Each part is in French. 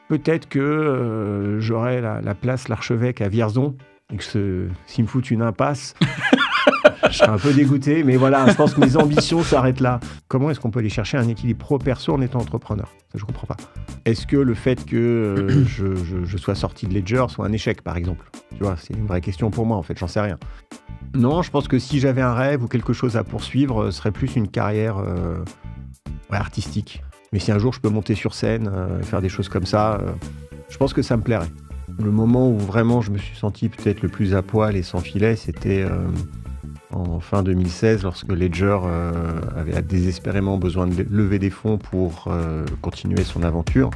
peut-être que j'aurai la place l'archevêque à Vierzon et que s'il me fout une impasse, je serai un peu dégoûté. Mais voilà, je pense que mes ambitions s'arrêtent là. Comment est-ce qu'on peut aller chercher un équilibre pro-perso en étant entrepreneur ? Ça, je ne comprends pas. Est-ce que le fait que je sois sorti de Ledger soit un échec, par exemple ? Tu vois, c'est une vraie question pour moi, en fait, j'en sais rien. Non, je pense que si j'avais un rêve ou quelque chose à poursuivre, ce serait plus une carrière artistique. Mais si un jour je peux monter sur scène, faire des choses comme ça, je pense que ça me plairait. Le moment où vraiment je me suis senti peut-être le plus à poil et sans filet, c'était en fin 2016, lorsque Ledger avait désespérément besoin de lever des fonds pour continuer son aventure.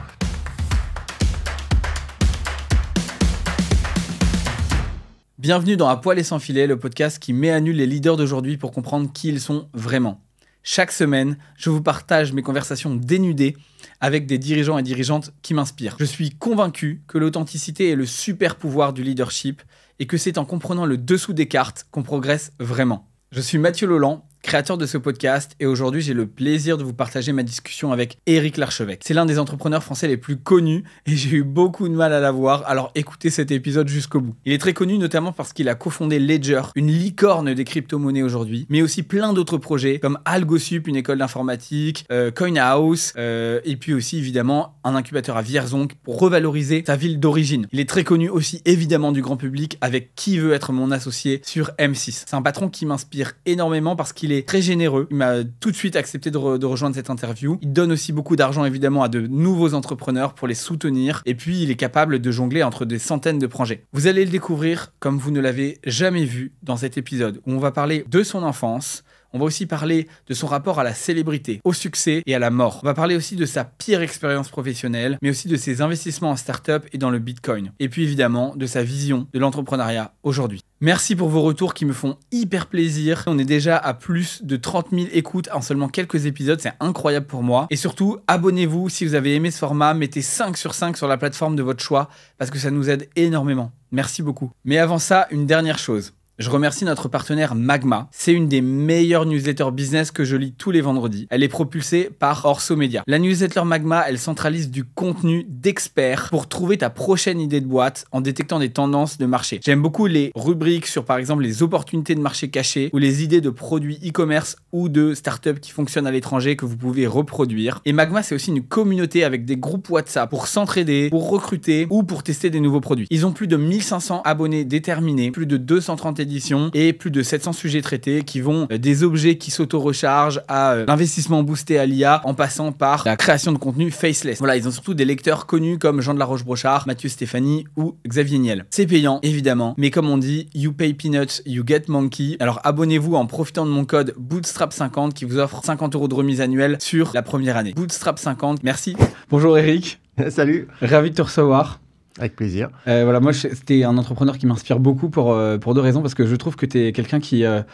Bienvenue dans À poil et sans filet, le podcast qui met à nu les leaders d'aujourd'hui pour comprendre qui ils sont vraiment. Chaque semaine, je vous partage mes conversations dénudées avec des dirigeants et dirigeantes qui m'inspirent. Je suis convaincu que l'authenticité est le super pouvoir du leadership et que c'est en comprenant le dessous des cartes qu'on progresse vraiment. Je suis Mathieu Lolland, créateur de ce podcast, et aujourd'hui j'ai le plaisir de vous partager ma discussion avec Éric Larchevêque. C'est l'un des entrepreneurs français les plus connus et j'ai eu beaucoup de mal à l'avoir, alors écoutez cet épisode jusqu'au bout. Il est très connu notamment parce qu'il a cofondé Ledger, une licorne des crypto-monnaies aujourd'hui, mais aussi plein d'autres projets comme AlgoSup, une école d'informatique, CoinHouse, et puis aussi évidemment un incubateur à Vierzon pour revaloriser sa ville d'origine. Il est très connu aussi évidemment du grand public avec Qui veut être mon associé sur M6. C'est un patron qui m'inspire énormément parce qu'il est très généreux. Il m'a tout de suite accepté de rejoindre cette interview. Il donne aussi beaucoup d'argent évidemment à de nouveaux entrepreneurs pour les soutenir. Et puis il est capable de jongler entre des centaines de projets. Vous allez le découvrir comme vous ne l'avez jamais vu dans cet épisode où on va parler de son enfance. On va aussi parler de son rapport à la célébrité, au succès et à la mort. On va parler aussi de sa pire expérience professionnelle, mais aussi de ses investissements en start-up et dans le Bitcoin. Et puis évidemment, de sa vision de l'entrepreneuriat aujourd'hui. Merci pour vos retours qui me font hyper plaisir. On est déjà à plus de 30 000 écoutes en seulement quelques épisodes. C'est incroyable pour moi. Et surtout, abonnez-vous si vous avez aimé ce format. Mettez 5 sur 5 sur la plateforme de votre choix parce que ça nous aide énormément. Merci beaucoup. Mais avant ça, une dernière chose. Je remercie notre partenaire Magma. C'est une des meilleures newsletters business que je lis tous les vendredis. Elle est propulsée par Orso Media. La newsletter Magma, elle centralise du contenu d'experts pour trouver ta prochaine idée de boîte en détectant des tendances de marché. J'aime beaucoup les rubriques sur par exemple les opportunités de marché cachées ou les idées de produits e-commerce ou de startups qui fonctionnent à l'étranger que vous pouvez reproduire. Et Magma, c'est aussi une communauté avec des groupes WhatsApp pour s'entraider, pour recruter ou pour tester des nouveaux produits. Ils ont plus de 1500 abonnés déterminés, plus de 230 éditions et plus de 700 sujets traités qui vont des objets qui s'auto-rechargent à l'investissement boosté à l'IA en passant par la création de contenu faceless. Voilà, ils ont surtout des lecteurs connus comme Jean de la Roche-Brochard, Mathieu Stéphanie ou Xavier Niel. C'est payant, évidemment, mais comme on dit, you pay peanuts, you get monkey. Alors abonnez-vous en profitant de mon code Bootstrap50 qui vous offre 50 € de remise annuelle sur la première année. Bootstrap50, merci. Bonjour Éric. Salut. Ravi de te recevoir. Avec plaisir. Voilà, moi, c'était un entrepreneur qui m'inspire beaucoup pour deux raisons. Parce que je trouve que tu es quelqu'un qui a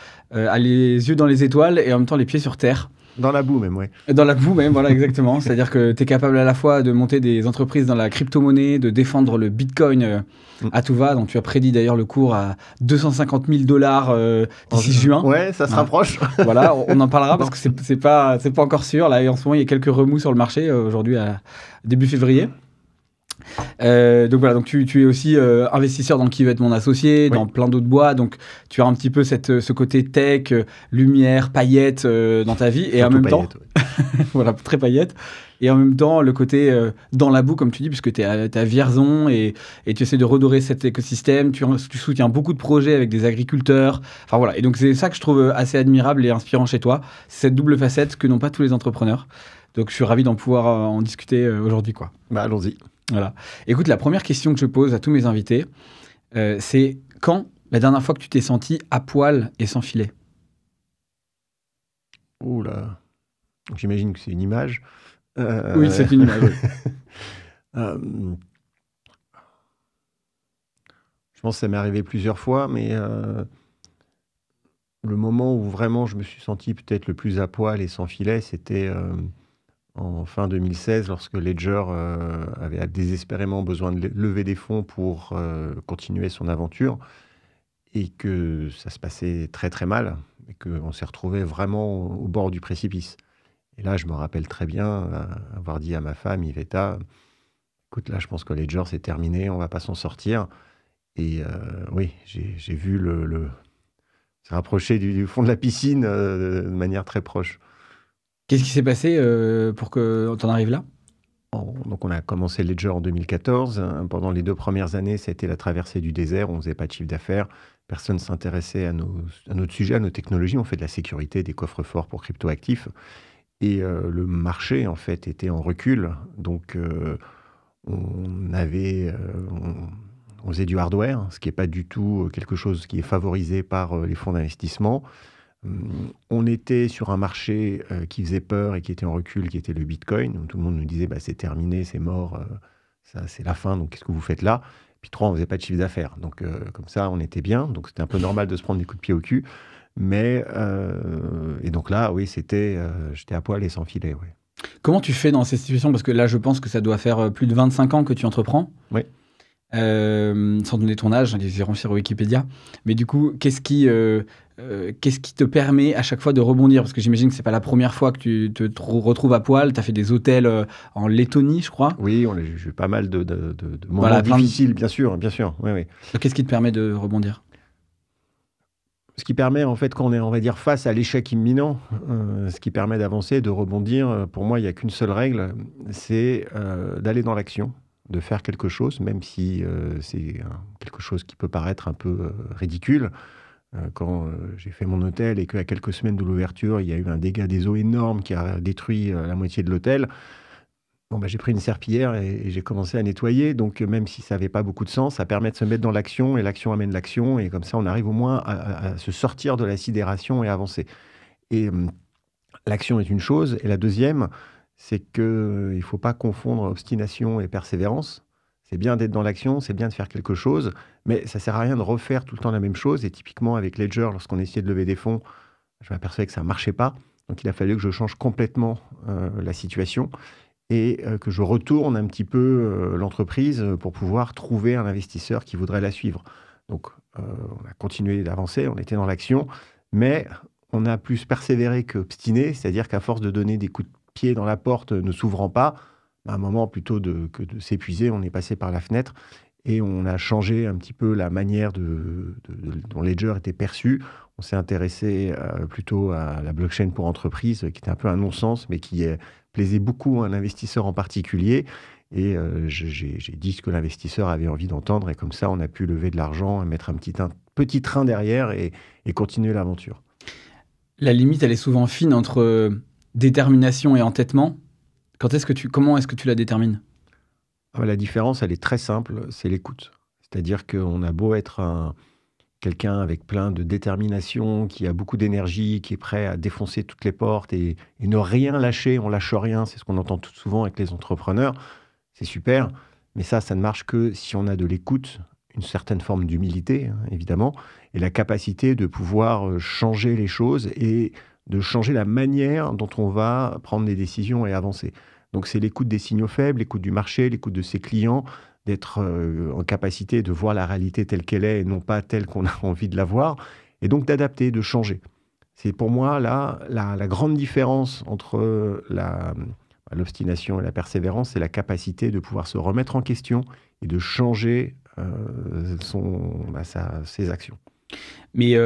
les yeux dans les étoiles et en même temps les pieds sur terre. Dans la boue même, oui. Dans la boue même, voilà, exactement. C'est-à-dire que tu es capable à la fois de monter des entreprises dans la crypto-monnaie, de défendre le Bitcoin à tout va. Donc tu as prédit d'ailleurs le cours à 250 000 $ d'ici juin. Ouais, ça se rapproche. Voilà, on en parlera parce que c'est pas encore sûr. Là, en ce moment, il y a quelques remous sur le marché, aujourd'hui à début février. Donc voilà, donc tu es aussi investisseur dans Qui veut être mon associé, dans plein d'autres boîtes, donc tu as un petit peu ce côté tech, lumière, paillettes dans ta vie, et en même temps, voilà, très paillettes, et en même temps le côté dans la boue, comme tu dis, puisque tu es à Vierzon et tu essaies de redorer cet écosystème, tu soutiens beaucoup de projets avec des agriculteurs, enfin voilà, et donc c'est ça que je trouve assez admirable et inspirant chez toi, c'est cette double facette que n'ont pas tous les entrepreneurs, donc je suis ravi d'en pouvoir en discuter aujourd'hui, quoi. Bah allons-y. Voilà. Écoute, la première question que je pose à tous mes invités, c'est quand la dernière fois que tu t'es senti à poil et sans filet ? Ouh là. J'imagine que c'est une image. Oui, c'est une image. Je pense que ça m'est arrivé plusieurs fois, mais le moment où vraiment je me suis senti peut-être le plus à poil et sans filet, c'était en fin 2016, lorsque Ledger avait désespérément besoin de lever des fonds pour continuer son aventure, et que ça se passait très très mal, et qu'on s'est retrouvé vraiment au bord du précipice. Et là, je me rappelle très bien avoir dit à ma femme, Iveta, Écoute, là, je pense que Ledger, c'est terminé, on va pas s'en sortir. Et oui, j'ai vu se rapprocher du fond de la piscine de manière très proche. Qu'est-ce qui s'est passé pour que t'en arrives là? Donc, on a commencé Ledger en 2014. Pendant les 2 premières années, ça a été la traversée du désert. On ne faisait pas de chiffre d'affaires. Personne ne s'intéressait à notre sujet, à nos technologies. On fait de la sécurité, des coffres-forts pour cryptoactifs. Et le marché, en fait, était en recul. Donc, on faisait du hardware, ce qui n'est pas du tout quelque chose qui est favorisé par les fonds d'investissement. On était sur un marché qui faisait peur et qui était en recul, qui était le Bitcoin. Donc, tout le monde nous disait bah, c'est terminé, c'est mort, ça, c'est la fin, donc qu'est-ce que vous faites là? Puis 3, on ne faisait pas de chiffre d'affaires. Donc comme ça, on était bien. Donc c'était un peu normal de se prendre des coups de pied au cul. Mais, et donc là, oui, j'étais à poil et sans filet. Ouais. Comment tu fais dans ces situations? Parce que là, je pense que ça doit faire plus de 25 ans que tu entreprends. Oui. Sans donner ton âge, les iront sur Wikipédia. Mais du coup, qu'est-ce qui te permet à chaque fois de rebondir? Parce que j'imagine que c'est pas la première fois que tu te retrouves à poil. Tu as fait des hôtels en Lettonie, je crois. Oui, j'ai eu pas mal de moments difficiles, bien sûr. Oui, oui. Donc, qu'est-ce qui te permet de rebondir? Ce qui permet, en fait, quand on est, on va dire, face à l'échec imminent, ce qui permet d'avancer, de rebondir, pour moi, il n'y a qu'une seule règle, c'est d'aller dans l'action, de faire quelque chose, même si c'est quelque chose qui peut paraître un peu ridicule. Quand j'ai fait mon hôtel et qu'à quelques semaines de l'ouverture, il y a eu un dégât des eaux énorme qui a détruit la moitié de l'hôtel, bon, bah, j'ai pris une serpillière et j'ai commencé à nettoyer. Donc, même si ça n'avait pas beaucoup de sens, ça permet de se mettre dans l'action et l'action amène l'action. Et comme ça, on arrive au moins à se sortir de la sidération et à avancer. Et l'action est une chose. Et la deuxième, c'est qu'il ne faut pas confondre obstination et persévérance. C'est bien d'être dans l'action, c'est bien de faire quelque chose, mais ça ne sert à rien de refaire tout le temps la même chose. Et typiquement, avec Ledger, lorsqu'on essayait de lever des fonds, je m'apercevais que ça ne marchait pas. Donc, il a fallu que je change complètement la situation et que je retourne un petit peu l'entreprise pour pouvoir trouver un investisseur qui voudrait la suivre. Donc, on a continué d'avancer, on était dans l'action, mais on a plus persévéré qu'obstiné, c'est-à-dire qu'à force de donner des coups de pied dans la porte ne s'ouvrant pas, à un moment, plutôt que de s'épuiser, on est passé par la fenêtre et on a changé un petit peu la manière dont Ledger était perçu. On s'est intéressé plutôt à la blockchain pour entreprise, qui était un peu un non-sens, mais qui plaisait beaucoup à un investisseur en particulier. Et j'ai dit ce que l'investisseur avait envie d'entendre. Et comme ça, on a pu lever de l'argent, mettre un petit train derrière et continuer l'aventure. La limite, elle est souvent fine entre détermination et entêtement. Comment est-ce que tu la détermines? La différence, elle est très simple, c'est l'écoute. C'est-à-dire qu'on a beau être quelqu'un avec plein de détermination, qui a beaucoup d'énergie, qui est prêt à défoncer toutes les portes et ne rien lâcher, on lâche rien, c'est ce qu'on entend tout souvent avec les entrepreneurs, c'est super, mais ça ne marche que si on a de l'écoute, une certaine forme d'humilité, hein, évidemment, et la capacité de pouvoir changer les choses et de changer la manière dont on va prendre des décisions et avancer. Donc c'est l'écoute des signaux faibles, l'écoute du marché, l'écoute de ses clients, d'être en capacité de voir la réalité telle qu'elle est et non pas telle qu'on a envie de la voir, et donc d'adapter, de changer. C'est pour moi là la grande différence entre l'obstination et la persévérance, c'est la capacité de pouvoir se remettre en question et de changer ses actions. Mais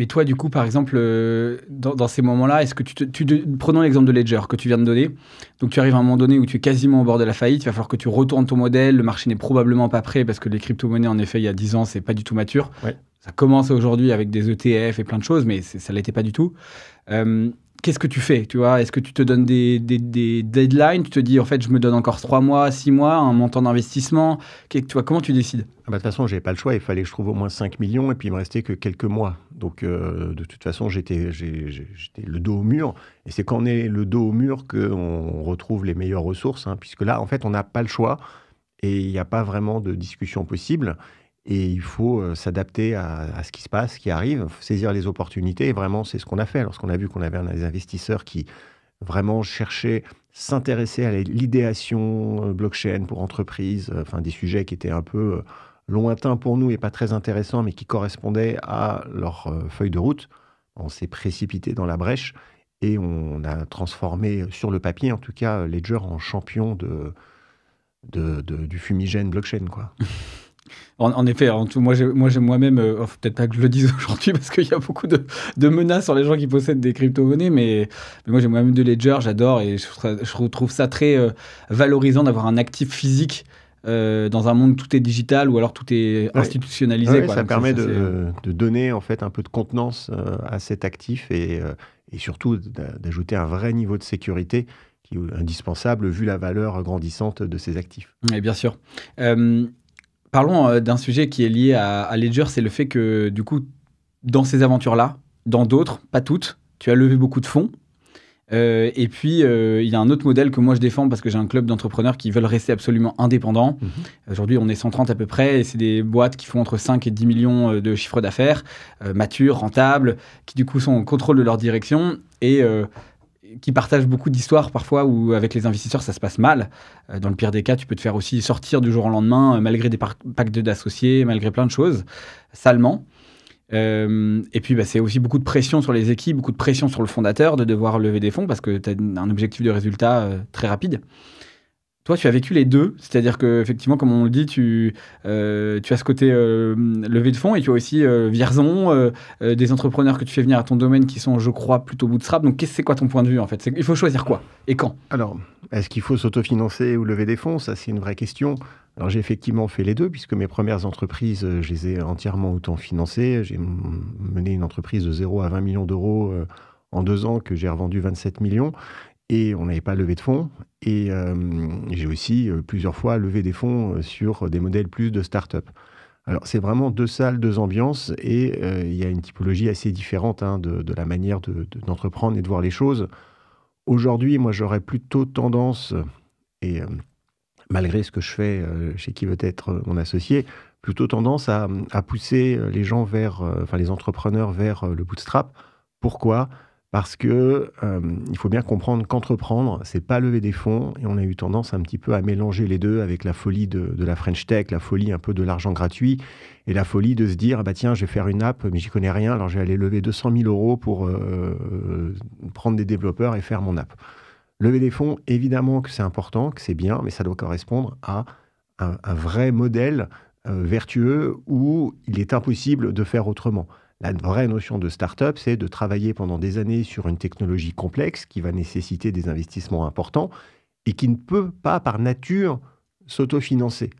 toi, du coup, par exemple, dans ces moments-là, est-ce que prenons l'exemple de Ledger que tu viens de donner. Donc, tu arrives à un moment donné où tu es quasiment au bord de la faillite. Il va falloir que tu retournes ton modèle. Le marché n'est probablement pas prêt parce que les crypto-monnaies, en effet, il y a 10 ans, c'est pas du tout mature. Ouais. Ça commence aujourd'hui avec des ETF et plein de choses, mais ça l'était pas du tout. Qu'est-ce que tu fais, tu vois? Est-ce que tu te donnes des deadlines? Tu te dis, en fait, je me donne encore 3 mois, 6 mois, un montant d'investissement. Tu vois, comment tu décides? De toute façon, je n'avais pas le choix. Il fallait que je trouve au moins 5 millions et puis il me restait que quelques mois. Donc, de toute façon, j'étais le dos au mur. Et c'est quand on est le dos au mur qu'on retrouve les meilleures ressources, hein, puisque là, en fait, on n'a pas le choix et il n'y a pas vraiment de discussion possible. Et il faut s'adapter à ce qui se passe, ce qui arrive, saisir les opportunités. Et vraiment, c'est ce qu'on a fait. Lorsqu'on a vu qu'on avait des investisseurs qui vraiment cherchaient, s'intéresser à l'idéation blockchain pour entreprises, enfin des sujets qui étaient un peu lointains pour nous et pas très intéressants, mais qui correspondaient à leur feuille de route, on s'est précipité dans la brèche et on a transformé, sur le papier en tout cas, Ledger en champion du fumigène blockchain, quoi. En effet, moi, j'ai moi-même, peut-être pas que je le dise aujourd'hui parce qu'il y a beaucoup de menaces sur les gens qui possèdent des crypto-monnaies, mais moi j'ai moi-même de Ledger, j'adore et je retrouve ça très valorisant d'avoir un actif physique dans un monde où tout est digital ou alors tout est institutionnalisé. Ouais, quoi. ça Donc permet de donner en fait un peu de contenance à cet actif et surtout d'ajouter un vrai niveau de sécurité qui est indispensable vu la valeur grandissante de ces actifs. Oui, bien sûr. Parlons d'un sujet qui est lié à Ledger, c'est le fait que, du coup, dans ces aventures-là, dans d'autres, pas toutes, tu as levé beaucoup de fonds. Et puis, il y a un autre modèle que moi je défends parce que j'ai un club d'entrepreneurs qui veulent rester absolument indépendants. Aujourd'hui, on est 130 à peu près et c'est des boîtes qui font entre 5 et 10 millions de chiffre d'affaires, matures, rentables, qui du coup sont en contrôle de leur direction et qui partagent beaucoup d'histoires parfois où avec les investisseurs ça se passe mal. Dans le pire des cas, tu peux te faire aussi sortir du jour au lendemain malgré des pactes d'associés, malgré plein de choses, salement. Et puis c'est aussi beaucoup de pression sur les équipes, beaucoup de pression sur le fondateur de devoir lever des fonds parce que tu as un objectif de résultat très rapide. Toi, tu as vécu les deux, c'est-à-dire qu'effectivement, comme on le dit, tu as ce côté levée de fonds et tu as aussi Vierzon, des entrepreneurs que tu fais venir à ton domaine qui sont, je crois, plutôt bootstrap. Donc, c'est quoi ton point de vue en fait ? Il faut choisir quoi et quand ? Alors, est-ce qu'il faut s'autofinancer ou lever des fonds ? Ça, c'est une vraie question. Alors, j'ai effectivement fait les deux puisque mes premières entreprises, je les ai entièrement autofinancées. J'ai mené une entreprise de 0 à 20 millions d'euros en 2 ans que j'ai revendu 27 millions. Et on n'avait pas levé de fonds. Et j'ai aussi plusieurs fois levé des fonds sur des modèles plus de start-up. Alors, c'est vraiment 2 salles, 2 ambiances. Et il y a une typologie assez différente de la manière d'entreprendre et de voir les choses. Aujourd'hui, moi, j'aurais plutôt tendance, et malgré ce que je fais chez qui veut être mon associé, plutôt tendance à pousser les gens les entrepreneurs vers le bootstrap. Pourquoi ? Parce que il faut bien comprendre qu'entreprendre, c'est pas lever des fonds. Et on a eu tendance un petit peu à mélanger les deux avec la folie de la French Tech, la folie un peu de l'argent gratuit et la folie de se dire, tiens, je vais faire une app, mais j'y connais rien, alors je vais aller lever 200 000 euros pour prendre des développeurs et faire mon app. Lever des fonds, évidemment que c'est important, que c'est bien, mais ça doit correspondre à un vrai modèle vertueux où il est impossible de faire autrement. La vraie notion de start-up, c'est de travailler pendant des années sur une technologie complexe qui va nécessiter des investissements importants et qui ne peut pas, par nature, s'autofinancer.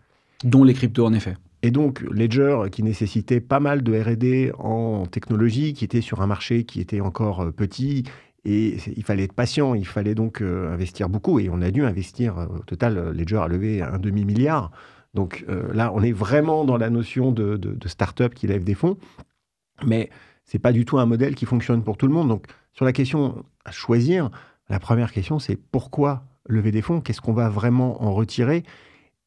Dont les cryptos, en effet. Et donc, Ledger, qui nécessitait pas mal de R&D en technologie, qui était sur un marché qui était encore petit, et il fallait être patient, il fallait donc investir beaucoup. Et on a dû investir, au total, Ledger a levé un demi-milliard. Donc là, on est vraiment dans la notion de start-up qui lève des fonds. Mais ce n'est pas du tout un modèle qui fonctionne pour tout le monde. Donc, sur la question à choisir, la première question, c'est pourquoi lever des fonds ? Qu'est-ce qu'on va vraiment en retirer ?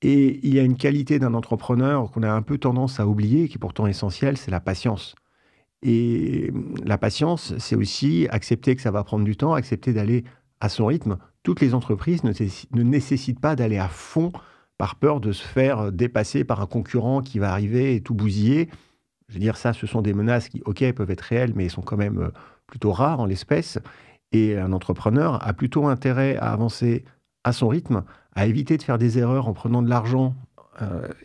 Et il y a une qualité d'un entrepreneur qu'on a un peu tendance à oublier, qui est pourtant essentielle, c'est la patience. Et la patience, c'est aussi accepter que ça va prendre du temps, accepter d'aller à son rythme. Toutes les entreprises ne nécessitent pas d'aller à fond par peur de se faire dépasser par un concurrent qui va arriver et tout bousiller. Je veux dire, ça, ce sont des menaces qui, ok, peuvent être réelles, mais sont quand même plutôt rares en l'espèce. Et un entrepreneur a plutôt intérêt à avancer à son rythme, à éviter de faire des erreurs en prenant de l'argent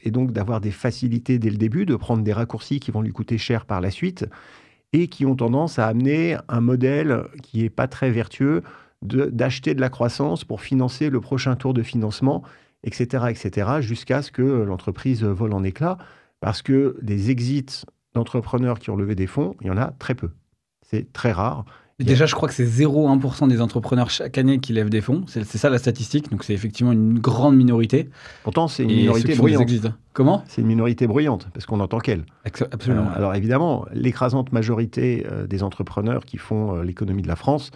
et donc d'avoir des facilités dès le début, de prendre des raccourcis qui vont lui coûter cher par la suite et qui ont tendance à amener un modèle qui n'est pas très vertueux d'acheter de la croissance pour financer le prochain tour de financement, etc., jusqu'à ce que l'entreprise vole en éclats. Parce que des exits d'entrepreneurs qui ont levé des fonds, il y en a très peu. C'est très rare. Déjà, je crois que c'est 0,1% des entrepreneurs chaque année qui lèvent des fonds. C'est ça la statistique. Donc, c'est effectivement une grande minorité. Pourtant, c'est une minorité bruyante. Comment ? C'est une minorité bruyante, parce qu'on entend qu'elle. Absolument. Alors, évidemment, l'écrasante majorité des entrepreneurs qui font l'économie de la France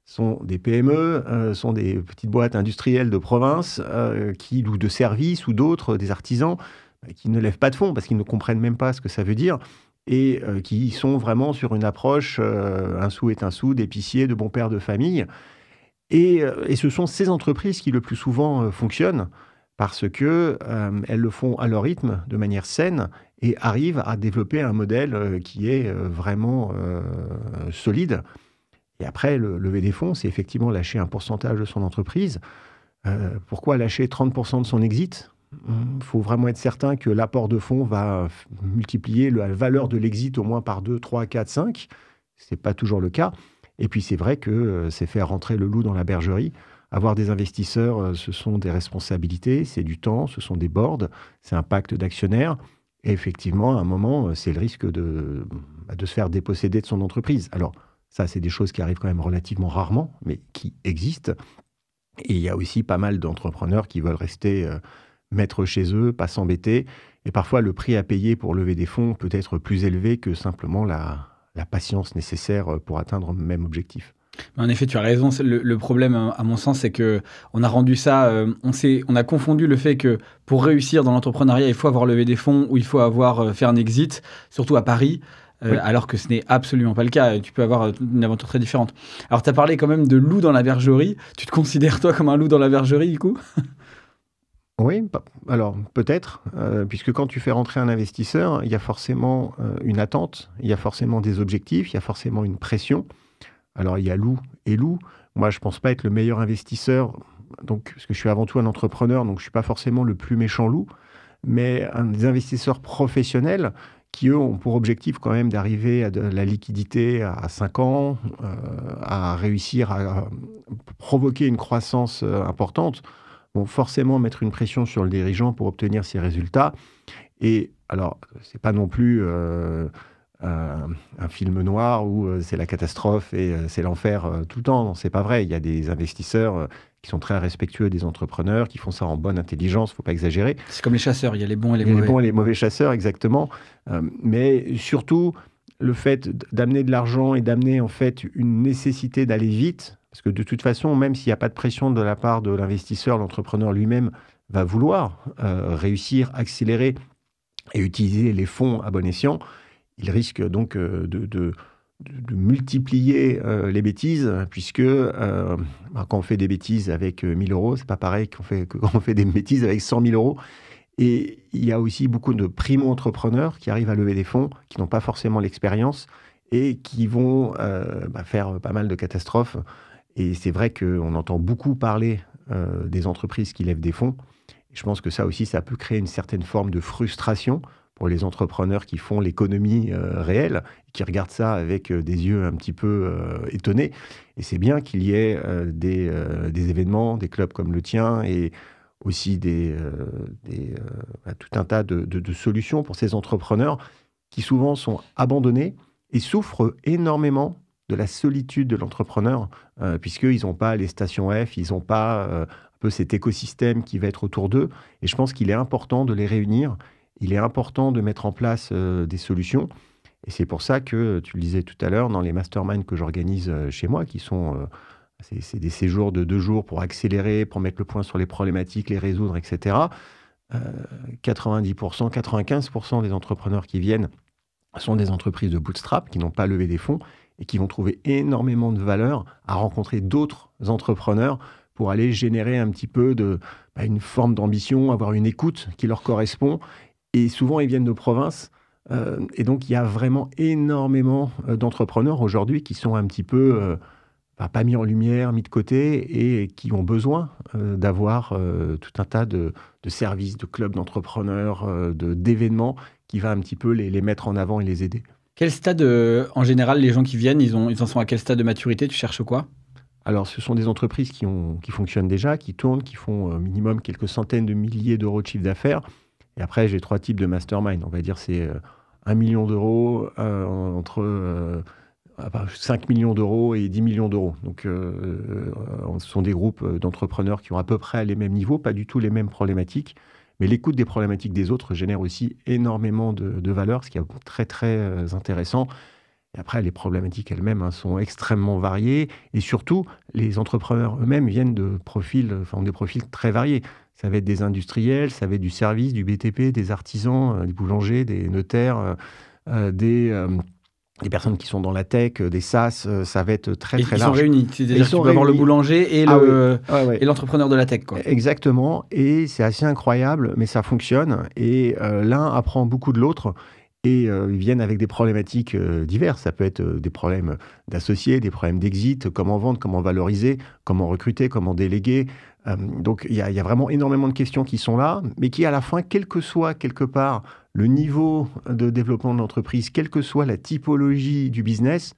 sont des PME, sont des petites boîtes industrielles de province, ou de services, ou d'autres, des artisans, qui ne lèvent pas de fonds parce qu'ils ne comprennent même pas ce que ça veut dire et qui sont vraiment sur une approche un sou est un sou, d'épicier, de bon père de famille. Et ce sont ces entreprises qui le plus souvent fonctionnent parce qu'elles le font à leur rythme, de manière saine, et arrivent à développer un modèle qui est vraiment solide. Et après, le lever des fonds, c'est effectivement lâcher un pourcentage de son entreprise. Pourquoi lâcher 30% de son exit ? Il faut vraiment être certain que l'apport de fonds va multiplier la valeur de l'exit au moins par 2, 3, 4, 5. Ce n'est pas toujours le cas. Et puis c'est vrai que c'est faire rentrer le loup dans la bergerie. Avoir des investisseurs, ce sont des responsabilités, c'est du temps, ce sont des boards, c'est un pacte d'actionnaires. Et effectivement, à un moment, c'est le risque de se faire déposséder de son entreprise. Alors ça, c'est des choses qui arrivent quand même relativement rarement, mais qui existent. Et il y a aussi pas mal d'entrepreneurs qui veulent rester maîtres chez eux, pas s'embêter. Et parfois, le prix à payer pour lever des fonds peut être plus élevé que simplement la patience nécessaire pour atteindre le même objectif. En effet, tu as raison. Le problème, à mon sens, c'est qu'on a rendu ça... on a confondu le fait que pour réussir dans l'entrepreneuriat, il faut avoir levé des fonds ou il faut avoir fait un exit, surtout à Paris. Oui. Alors que ce n'est absolument pas le cas. Tu peux avoir une aventure très différente. Alors, tu as parlé quand même de loup dans la bergerie. Tu te considères, toi, comme un loup dans la bergerie, du coup ? Oui, alors peut-être, puisque quand tu fais rentrer un investisseur, il y a forcément une attente, il y a forcément des objectifs, il y a forcément une pression. Alors, il y a loup et loup. Moi, je ne pense pas être le meilleur investisseur, donc, parce que je suis avant tout un entrepreneur, donc je ne suis pas forcément le plus méchant loup, mais des investisseurs professionnels qui, eux, ont pour objectif quand même d'arriver à de la liquidité à 5 ans, à réussir à provoquer une croissance importante, vont forcément mettre une pression sur le dirigeant pour obtenir ces résultats. Et alors, ce n'est pas non plus un film noir où c'est la catastrophe et c'est l'enfer tout le temps. Non, c'est pas vrai. Il y a des investisseurs qui sont très respectueux des entrepreneurs, qui font ça en bonne intelligence, il ne faut pas exagérer. C'est comme les chasseurs, il y a les bons et les mauvais. Les bons et les mauvais chasseurs, exactement. Mais surtout, le fait d'amener de l'argent et d'amener en fait une nécessité d'aller vite, parce que de toute façon, même s'il n'y a pas de pression de la part de l'investisseur, l'entrepreneur lui-même va vouloir réussir, accélérer et utiliser les fonds à bon escient. Il risque donc de multiplier les bêtises, puisque quand on fait des bêtises avec 1 000 euros, c'est pas pareil quand on fait des bêtises avec 100 000 euros. Et il y a aussi beaucoup de primo-entrepreneurs qui arrivent à lever des fonds, qui n'ont pas forcément l'expérience et qui vont faire pas mal de catastrophes. Et c'est vrai qu'on entend beaucoup parler des entreprises qui lèvent des fonds. Et je pense que ça aussi, ça peut créer une certaine forme de frustration pour les entrepreneurs qui font l'économie réelle, qui regardent ça avec des yeux un petit peu étonnés. Et c'est bien qu'il y ait des événements, des clubs comme le tien, et aussi tout un tas de solutions pour ces entrepreneurs qui souvent sont abandonnés et souffrent énormément de la solitude de l'entrepreneur, puisqu'ils n'ont pas les stations F, ils n'ont pas un peu cet écosystème qui va être autour d'eux. Et je pense qu'il est important de les réunir. Il est important de mettre en place des solutions. Et c'est pour ça que, tu le disais tout à l'heure, dans les masterminds que j'organise chez moi, qui sont c'est des séjours de 2 jours pour accélérer, pour mettre le point sur les problématiques, les résoudre, etc. 90%, 95% des entrepreneurs qui viennent sont des entreprises de bootstrap qui n'ont pas levé des fonds et qui vont trouver énormément de valeur à rencontrer d'autres entrepreneurs pour aller générer un petit peu une forme d'ambition, avoir une écoute qui leur correspond. Et souvent, ils viennent de province. Et donc, il y a vraiment énormément d'entrepreneurs aujourd'hui qui sont un petit peu pas mis en lumière, mis de côté, et qui ont besoin d'avoir tout un tas de services, de clubs d'entrepreneurs, d'événements qui va un petit peu les mettre en avant et les aider. Quel stade, en général, les gens qui viennent, ils en sont à quel stade de maturité ? Tu cherches quoi ? Alors, ce sont des entreprises qui fonctionnent déjà, qui tournent, qui font minimum quelques centaines de milliers d'euros de chiffre d'affaires. Et après, j'ai 3 types de mastermind. On va dire c'est 1 million d'euros entre 5 millions d'euros et 10 millions d'euros. Donc, ce sont des groupes d'entrepreneurs qui ont à peu près les mêmes niveaux, pas du tout les mêmes problématiques. Mais l'écoute des problématiques des autres génère aussi énormément de valeur, ce qui est très, très intéressant. Et après, les problématiques elles-mêmes sont extrêmement variées. Et surtout, les entrepreneurs eux-mêmes viennent de ont des profils très variés. Ça va être des industriels, ça va être du service, du BTP, des artisans, des boulangers, des notaires, des personnes qui sont dans la tech, des SaaS, ça va être très, très large. Ils sont réunis. C'est-à-dire que tu peux avoir le boulanger et l'entrepreneur de la tech, quoi. Exactement. Et c'est assez incroyable, mais ça fonctionne. Et l'un apprend beaucoup de l'autre. Et ils viennent avec des problématiques diverses. Ça peut être des problèmes d'associés, des problèmes d'exit, comment vendre, comment valoriser, comment recruter, comment déléguer, Donc, il y a vraiment énormément de questions qui sont là, mais qui, à la fin, quel que soit quelque part le niveau de développement de l'entreprise, quelle que soit la typologie du business,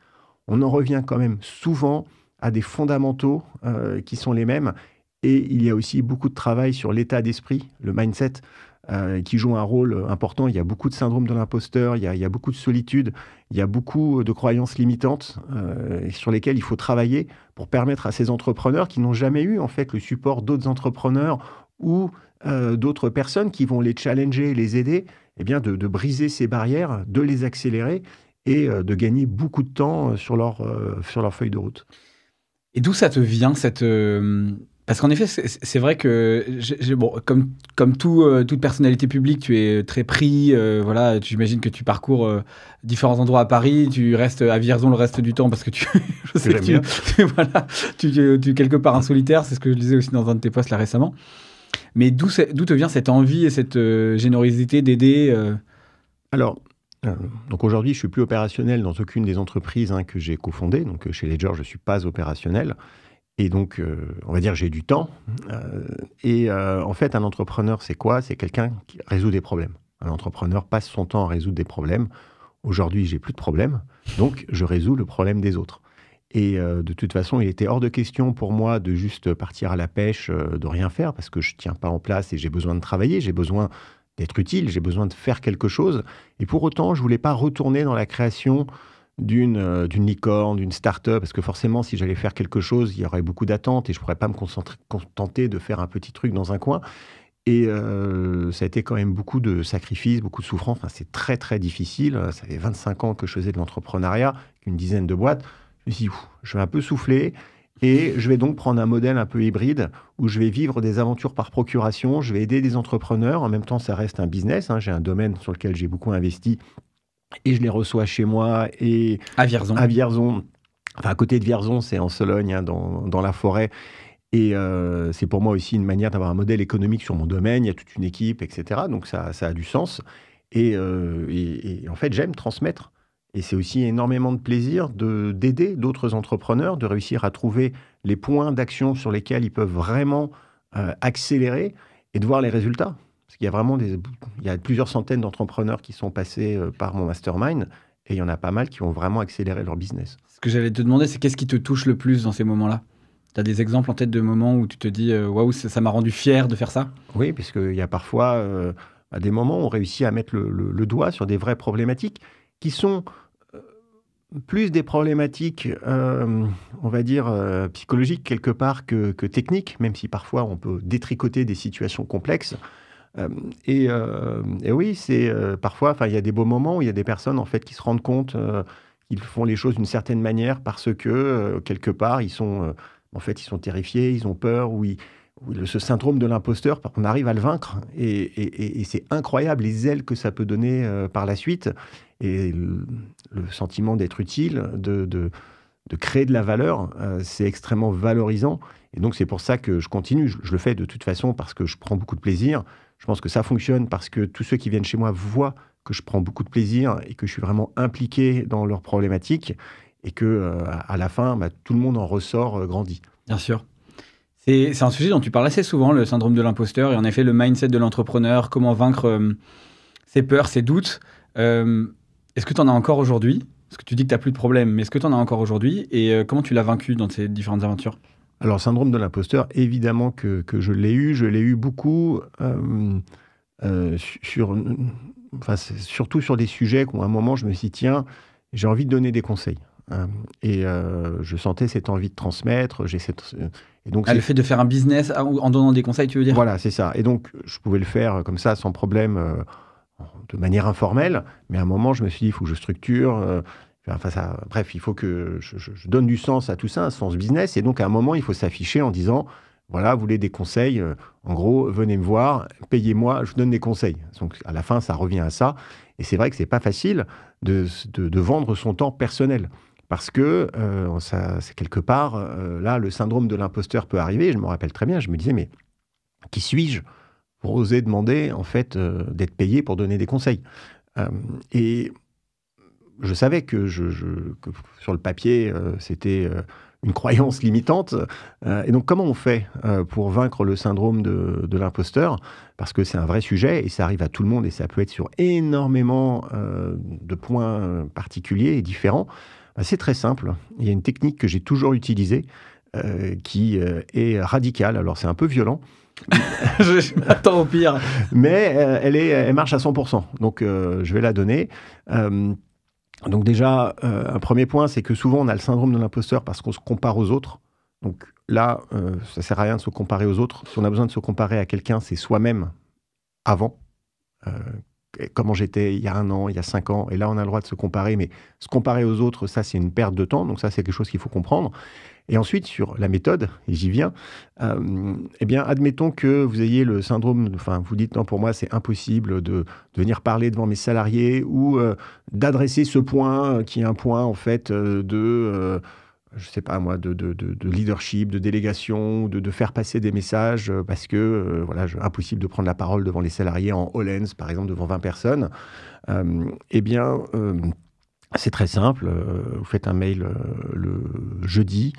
on en revient quand même souvent à des fondamentaux qui sont les mêmes. Et il y a aussi beaucoup de travail sur l'état d'esprit, le mindset, qui joue un rôle important. Il y a beaucoup de syndrome de l'imposteur, il y a beaucoup de solitude, il y a beaucoup de croyances limitantes sur lesquelles il faut travailler pour permettre à ces entrepreneurs qui n'ont jamais eu en fait le support d'autres entrepreneurs ou d'autres personnes qui vont les challenger, les aider, eh bien de briser ces barrières, de les accélérer et de gagner beaucoup de temps sur leur feuille de route. Et d'où ça te vient parce qu'en effet, c'est vrai que, bon, comme toute personnalité publique, tu es très pris. Voilà, j'imagine que tu parcours différents endroits à Paris. Tu restes à Vierzon le reste du temps parce que je sais que voilà, tu es quelque part un solitaire. C'est ce que je disais aussi dans un de tes posts là récemment. Mais d'où te vient cette envie et cette générosité d'aider Alors, donc aujourd'hui, je ne suis plus opérationnel dans aucune des entreprises que j'ai cofondées. Donc chez Ledger, je ne suis pas opérationnel. Et donc, on va dire j'ai du temps. En fait, un entrepreneur, c'est quoi? C'est quelqu'un qui résout des problèmes. Un entrepreneur passe son temps à résoudre des problèmes. Aujourd'hui, j'ai plus de problèmes, donc je résous le problème des autres. Et de toute façon, il était hors de question pour moi de juste partir à la pêche, de rien faire, parce que je ne tiens pas en place et j'ai besoin de travailler, j'ai besoin d'être utile, j'ai besoin de faire quelque chose. Et pour autant, je ne voulais pas retourner dans la création d'une licorne, d'une start-up, parce que forcément, si j'allais faire quelque chose, il y aurait beaucoup d'attentes et je ne pourrais pas me contenter de faire un petit truc dans un coin. Et ça a été quand même beaucoup de sacrifices, beaucoup de souffrance. Enfin, c'est très, très difficile. Ça fait 25 ans que je faisais de l'entrepreneuriat, une dizaine de boîtes. Je me suis dit, je vais un peu souffler et je vais donc prendre un modèle un peu hybride où je vais vivre des aventures par procuration. Je vais aider des entrepreneurs. En même temps, ça reste un business. J'ai un domaine sur lequel j'ai beaucoup investi. Et je les reçois chez moi. Et à Vierzon. Enfin, à côté de Vierzon, c'est en Sologne, dans la forêt. Et c'est pour moi aussi une manière d'avoir un modèle économique sur mon domaine. Il y a toute une équipe, etc. Donc ça a du sens. Et en fait, j'aime transmettre. Et c'est aussi énormément de plaisir d'aider d'autres entrepreneurs, de réussir à trouver les points d'action sur lesquels ils peuvent vraiment accélérer et de voir les résultats. Parce qu'il y a vraiment il y a plusieurs centaines d'entrepreneurs qui sont passés par mon mastermind et il y en a pas mal qui ont vraiment accéléré leur business. Ce que j'allais te demander, c'est qu'est-ce qui te touche le plus dans ces moments-là? Tu as des exemples en tête de moments où tu te dis « Waouh, ça m'a rendu fier de faire ça » ? Oui, parce qu'il y a parfois à des moments où on réussit à mettre le doigt sur des vraies problématiques qui sont plus des problématiques, on va dire, psychologiques quelque part que techniques, même si parfois on peut détricoter des situations complexes. Et oui, c'est parfois, il y a des beaux moments où il y a des personnes en fait qui se rendent compte qu'ils font les choses d'une certaine manière parce que quelque part ils sont terrifiés, ils ont peur, ou ce syndrome de l'imposteur, on arrive à le vaincre et c'est incroyable les ailes que ça peut donner par la suite et le sentiment d'être utile, de créer de la valeur, c'est extrêmement valorisant. Et donc c'est pour ça que je continue. Je le fais de toute façon parce que je prends beaucoup de plaisir. Je pense que ça fonctionne parce que tous ceux qui viennent chez moi voient que je prends beaucoup de plaisir et que je suis vraiment impliqué dans leurs problématiques et que à la fin, tout le monde en ressort grandi. Bien sûr. C'est un sujet dont tu parles assez souvent, le syndrome de l'imposteur, et en effet le mindset de l'entrepreneur, comment vaincre ses peurs, ses doutes. Est-ce que tu en as encore aujourd'hui? Parce que tu dis que tu n'as plus de problème, mais est-ce que tu en as encore aujourd'hui? Et comment tu l'as vaincu dans ces différentes aventures? Alors, syndrome de l'imposteur, évidemment que je l'ai eu. Je l'ai eu beaucoup, surtout sur des sujets où à un moment, je me suis dit, tiens, j'ai envie de donner des conseils. Et je sentais cette envie de transmettre. Et donc, le fait de faire un business en donnant des conseils, tu veux dire? Voilà, c'est ça. Et donc, je pouvais le faire comme ça, sans problème, de manière informelle. Mais à un moment, je me suis dit, il faut que je structure. Bref, il faut que je donne du sens à tout ça, un sens business. Et donc, à un moment, il faut s'afficher en disant, voilà, vous voulez des conseils, en gros, venez me voir, payez-moi, je vous donne des conseils. Donc, à la fin, ça revient à ça. Et c'est vrai que c'est pas facile de vendre son temps personnel. Parce que c'est quelque part, là, le syndrome de l'imposteur peut arriver. Je me rappelle très bien, je me disais, mais qui suis-je pour oser demander, en fait, d'être payé pour donner des conseils? Et je savais que sur le papier, c'était une croyance limitante. Et donc, comment on fait pour vaincre le syndrome de l'imposteur? Parce que c'est un vrai sujet et ça arrive à tout le monde et ça peut être sur énormément de points particuliers et différents. C'est très simple. Il y a une technique que j'ai toujours utilisée qui est radicale. Alors, c'est un peu violent. Je m'attends au pire. Mais elle marche à 100%. Donc, je vais la donner. Donc déjà, un premier point, c'est que souvent, on a le syndrome de l'imposteur parce qu'on se compare aux autres. Donc là, ça ne sert à rien de se comparer aux autres. Si on a besoin de se comparer à quelqu'un, c'est soi-même avant. Comment j'étais il y a 1 an, il y a 5 ans. Et là, on a le droit de se comparer. Mais se comparer aux autres, ça, c'est une perte de temps. Donc ça, c'est quelque chose qu'il faut comprendre. Et ensuite, sur la méthode, et j'y viens, eh bien, admettons que vous ayez le syndrome, enfin, vous dites, non, pour moi, c'est impossible de venir parler devant mes salariés ou d'adresser ce point qui est un point, en fait, je sais pas moi, de leadership, de délégation, de faire passer des messages parce que, voilà, impossible de prendre la parole devant les salariés en Hollands, par exemple, devant 20 personnes. Eh bien, c'est très simple. Vous faites un mail le jeudi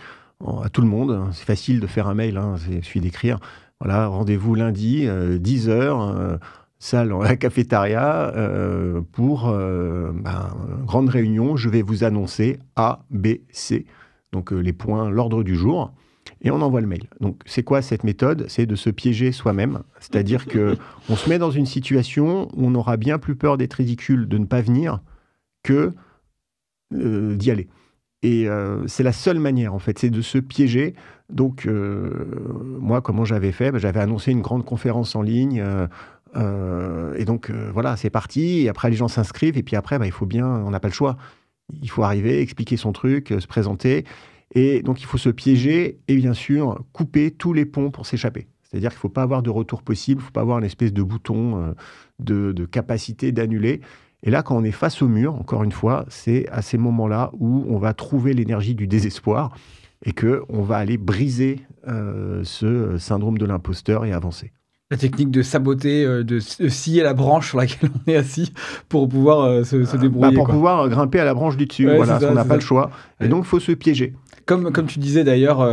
à tout le monde. C'est facile de faire un mail, il suffit d'écrire. Voilà, rendez-vous lundi, 10h, salle à la cafétéria, pour grande réunion. Je vais vous annoncer A, B, C. Donc les points, l'ordre du jour. Et on envoie le mail. Donc c'est quoi cette méthode? C'est de se piéger soi-même. C'est-à-dire qu'on se met dans une situation où on aura bien plus peur d'être ridicule, de ne pas venir, que d'y aller. Et c'est la seule manière, en fait, c'est de se piéger. Donc, moi, comment j'avais fait? J'avais annoncé une grande conférence en ligne. Et donc, voilà, c'est parti. Et après, les gens s'inscrivent. Et puis après, il faut bien, on n'a pas le choix. Il faut arriver, expliquer son truc, se présenter. Et donc, il faut se piéger et bien sûr, couper tous les ponts pour s'échapper. C'est-à-dire qu'il ne faut pas avoir de retour possible. Il ne faut pas avoir une espèce de bouton de capacité d'annuler. Et là, quand on est face au mur, encore une fois, c'est à ces moments-là où on va trouver l'énergie du désespoir et qu'on va aller briser ce syndrome de l'imposteur et avancer. La technique de saboter, de scier la branche sur laquelle on est assis pour pouvoir se débrouiller. Pour pouvoir grimper à la branche du dessus, ouais, voilà, on n'a pas ça. le choix. Et donc, il faut se piéger. Comme tu disais d'ailleurs,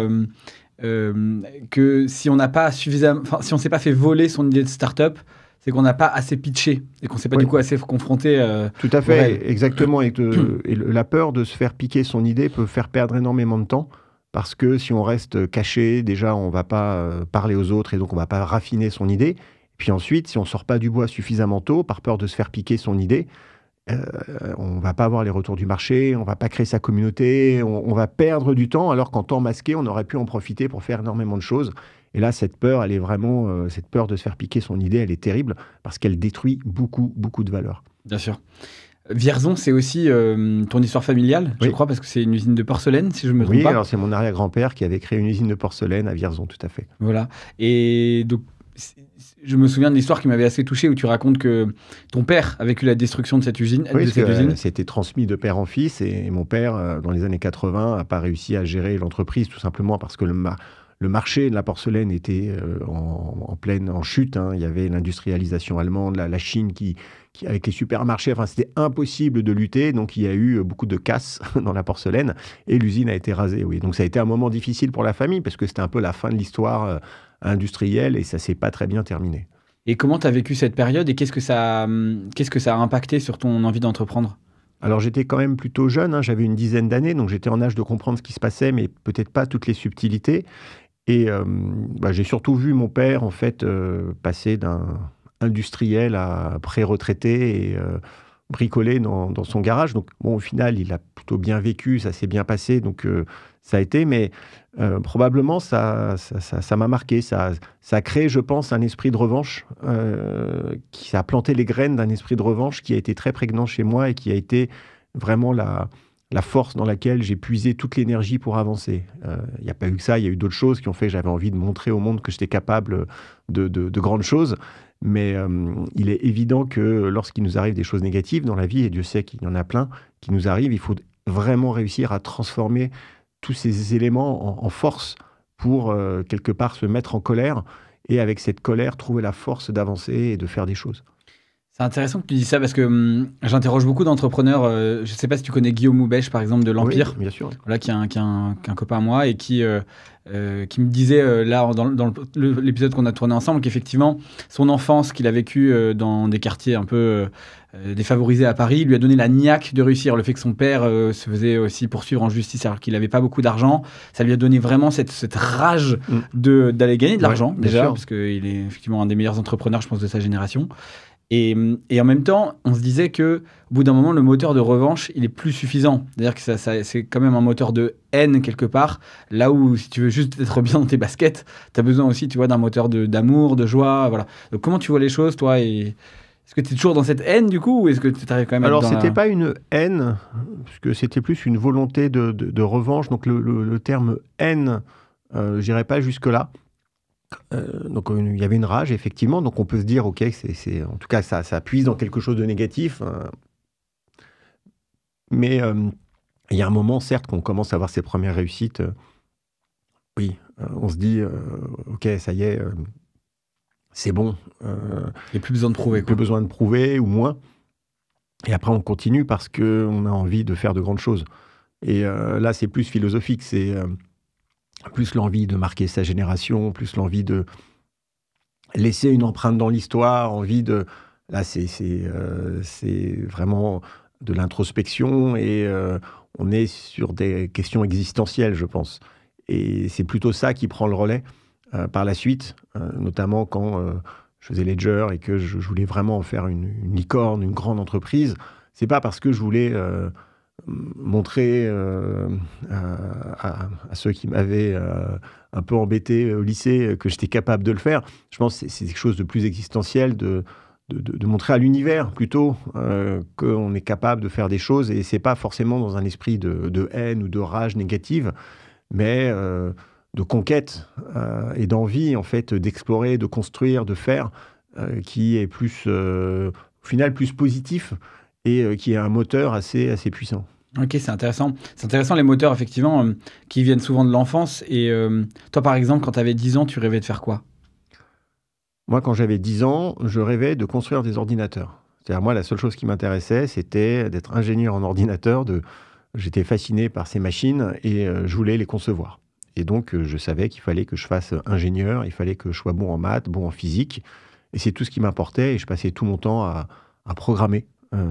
que si on n'a pas suffisamment, si on ne s'est pas fait voler son idée de start-up, c'est qu'on n'a pas assez pitché et qu'on ne s'est pas du coup assez confronté. Tout à fait, exactement. Et la peur de se faire piquer son idée peut faire perdre énormément de temps parce que si on reste caché, déjà, on ne va pas parler aux autres et donc on ne va pas raffiner son idée. Et puis ensuite, si on ne sort pas du bois suffisamment tôt, par peur de se faire piquer son idée, on ne va pas avoir les retours du marché, on ne va pas créer sa communauté, on va perdre du temps alors qu'en temps masqué, on aurait pu en profiter pour faire énormément de choses. Et là, cette peur, elle est vraiment, cette peur de se faire piquer son idée, elle est terrible parce qu'elle détruit beaucoup, beaucoup de valeur. Bien sûr. Vierzon, c'est aussi ton histoire familiale, je crois, parce que c'est une usine de porcelaine, si je ne me trompe pas. Oui, alors c'est mon arrière-grand-père qui avait créé une usine de porcelaine à Vierzon, tout à fait. Voilà. Et donc, je me souviens de l'histoire qui m'avait assez touché où tu racontes que ton père a vécu la destruction de cette usine. Oui, c'était transmis de père en fils et mon père, dans les années 80, n'a pas réussi à gérer l'entreprise tout simplement parce que le marché de la porcelaine était en chute. Il y avait l'industrialisation allemande, la Chine qui avec les supermarchés, enfin, c'était impossible de lutter. Donc, il y a eu beaucoup de casse dans la porcelaine et l'usine a été rasée. Oui. Donc, ça a été un moment difficile pour la famille parce que c'était un peu la fin de l'histoire industrielle et ça ne s'est pas très bien terminé. Et comment tu as vécu cette période et qu'est-ce que ça a impacté sur ton envie d'entreprendre ? Alors, j'étais quand même plutôt jeune. J'avais une dizaine d'années, donc j'étais en âge de comprendre ce qui se passait, mais peut-être pas toutes les subtilités. Et j'ai surtout vu mon père, en fait, passer d'un industriel à pré-retraité et bricoler dans son garage. Donc, bon, au final, il a plutôt bien vécu, ça s'est bien passé, donc ça a été, mais probablement, ça m'a marqué. Ça a créé, je pense, un esprit de revanche, ça a planté les graines d'un esprit de revanche qui a été très prégnant chez moi et qui a été vraiment la force dans laquelle j'ai puisé toute l'énergie pour avancer. Il n'y a pas eu que ça, il y a eu d'autres choses qui ont fait que j'avais envie de montrer au monde que j'étais capable de grandes choses. Mais il est évident que lorsqu'il nous arrive des choses négatives dans la vie, et Dieu sait qu'il y en a plein qui nous arrivent, il faut vraiment réussir à transformer tous ces éléments en force pour quelque part se mettre en colère et avec cette colère trouver la force d'avancer et de faire des choses. C'est intéressant que tu dises ça parce que j'interroge beaucoup d'entrepreneurs. Je ne sais pas si tu connais Guillaume Houbèche, par exemple, de l'Empire. Oui, bien sûr. Voilà, qui est un copain à moi et qui me disait, là, dans l'épisode qu'on a tourné ensemble, qu'effectivement, son enfance qu'il a vécue dans des quartiers un peu défavorisés à Paris lui a donné la niaque de réussir. Le fait que son père se faisait aussi poursuivre en justice alors qu'il n'avait pas beaucoup d'argent, ça lui a donné vraiment cette rage d'aller gagner de l'argent, déjà, parce qu'il est effectivement un des meilleurs entrepreneurs, je pense, de sa génération. Et en même temps, on se disait que au bout d'un moment, le moteur de revanche, il est plus suffisant. C'est-à-dire que c'est quand même un moteur de haine quelque part. Là où, si tu veux juste être bien dans tes baskets, tu as besoin aussi, tu vois, d'un moteur d'amour, de joie. Voilà. Donc, comment tu vois les choses, toi Est-ce que tu es toujours dans cette haine, du coup, ou est-ce que tu arrives quand même à Alors, être dans c'était pas une haine, parce que c'était plus une volonté de revanche. Donc, le terme haine, j'irai pas jusque-là. Donc il y avait une rage, effectivement, donc on peut se dire, ok, en tout cas ça puise dans quelque chose de négatif, mais il y a un moment, certes, qu'on commence à avoir ses premières réussites, oui, on se dit, ok, ça y est, c'est bon. Il n'y a plus besoin de prouver. Plus besoin de prouver, ou moins. Et après on continue parce qu'on a envie de faire de grandes choses. Et là c'est plus philosophique, c'est... plus l'envie de marquer sa génération, plus l'envie de laisser une empreinte dans l'histoire, envie de... Là, c'est vraiment de l'introspection et on est sur des questions existentielles, je pense. Et c'est plutôt ça qui prend le relais par la suite, notamment quand je faisais Ledger et que je voulais vraiment en faire une licorne, une grande entreprise. C'est pas parce que je voulais... montrer à ceux qui m'avaient un peu embêté au lycée que j'étais capable de le faire. Je pense que c'est quelque chose de plus existentiel, de montrer à l'univers plutôt qu'on est capable de faire des choses, et c'est pas forcément dans un esprit de haine ou de rage négative, mais de conquête et d'envie en fait d'explorer, de construire, de faire, qui est plus au final plus positif et qui est un moteur assez puissant. Ok, c'est intéressant. C'est intéressant les moteurs, effectivement, qui viennent souvent de l'enfance. Et toi, par exemple, quand tu avais 10 ans, tu rêvais de faire quoi ? Moi, quand j'avais 10 ans, je rêvais de construire des ordinateurs. C'est-à-dire, moi, la seule chose qui m'intéressait, c'était d'être ingénieur en ordinateur. J'étais fasciné par ces machines et je voulais les concevoir. Et donc, je savais qu'il fallait que je fasse ingénieur, il fallait que je sois bon en maths, bon en physique. Et c'est tout ce qui m'importait. Et je passais tout mon temps à programmer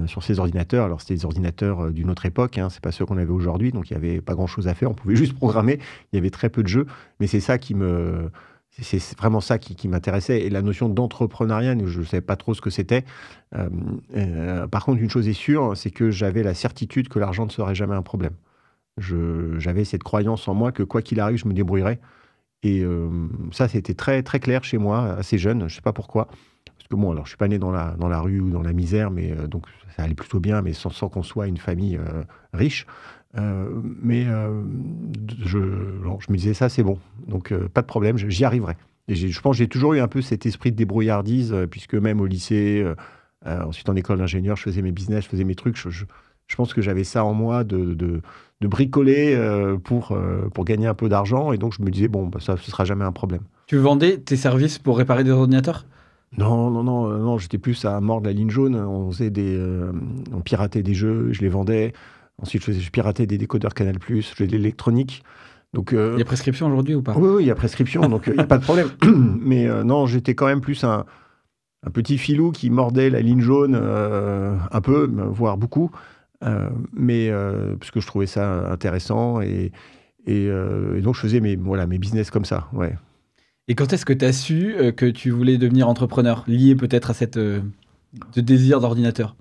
sur ces ordinateurs. Alors, c'était des ordinateurs d'une autre époque, hein, c'est pas ceux qu'on avait aujourd'hui, donc il n'y avait pas grand-chose à faire. On pouvait juste programmer. Il y avait très peu de jeux. Mais c'est ça c'est vraiment ça qui m'intéressait. Et la notion d'entrepreneuriat, je ne savais pas trop ce que c'était. Par contre, une chose est sûre, c'est que j'avais la certitude que l'argent ne serait jamais un problème. J'avais cette croyance en moi que quoi qu'il arrive, je me débrouillerais. Et ça, c'était très, très clair chez moi, assez jeune. Je ne sais pas pourquoi. Parce que bon, alors je ne suis pas né dans la rue ou dans la misère, mais donc ça allait plutôt bien, mais sans qu'on soit une famille riche. Mais je me disais, ça, c'est bon. Donc, pas de problème, j'y arriverai. Et je pense que j'ai toujours eu un peu cet esprit de débrouillardise, puisque même au lycée, ensuite en école d'ingénieur, je faisais mes business, je faisais mes trucs. Je pense que j'avais ça en moi de bricoler pour gagner un peu d'argent. Et donc, je me disais, bon, bah, ça, ce ne sera jamais un problème. Tu vendais tes services pour réparer des ordinateurs ? Non, j'étais plus à mordre la ligne jaune. On piratait des jeux, je les vendais. Ensuite, je piratais des décodeurs Canal+, je faisais de l'électronique. Donc, il y a prescription aujourd'hui ou pas ? Oui, il y a prescription, donc il n'y a pas de problème. Mais non, j'étais quand même plus un petit filou qui mordait la ligne jaune un peu, voire beaucoup. Mais parce que je trouvais ça intéressant. Et donc, je faisais mes business comme ça, ouais. Et quand est-ce que tu as su que tu voulais devenir entrepreneur, lié peut-être à ce désir d'ordinateur ?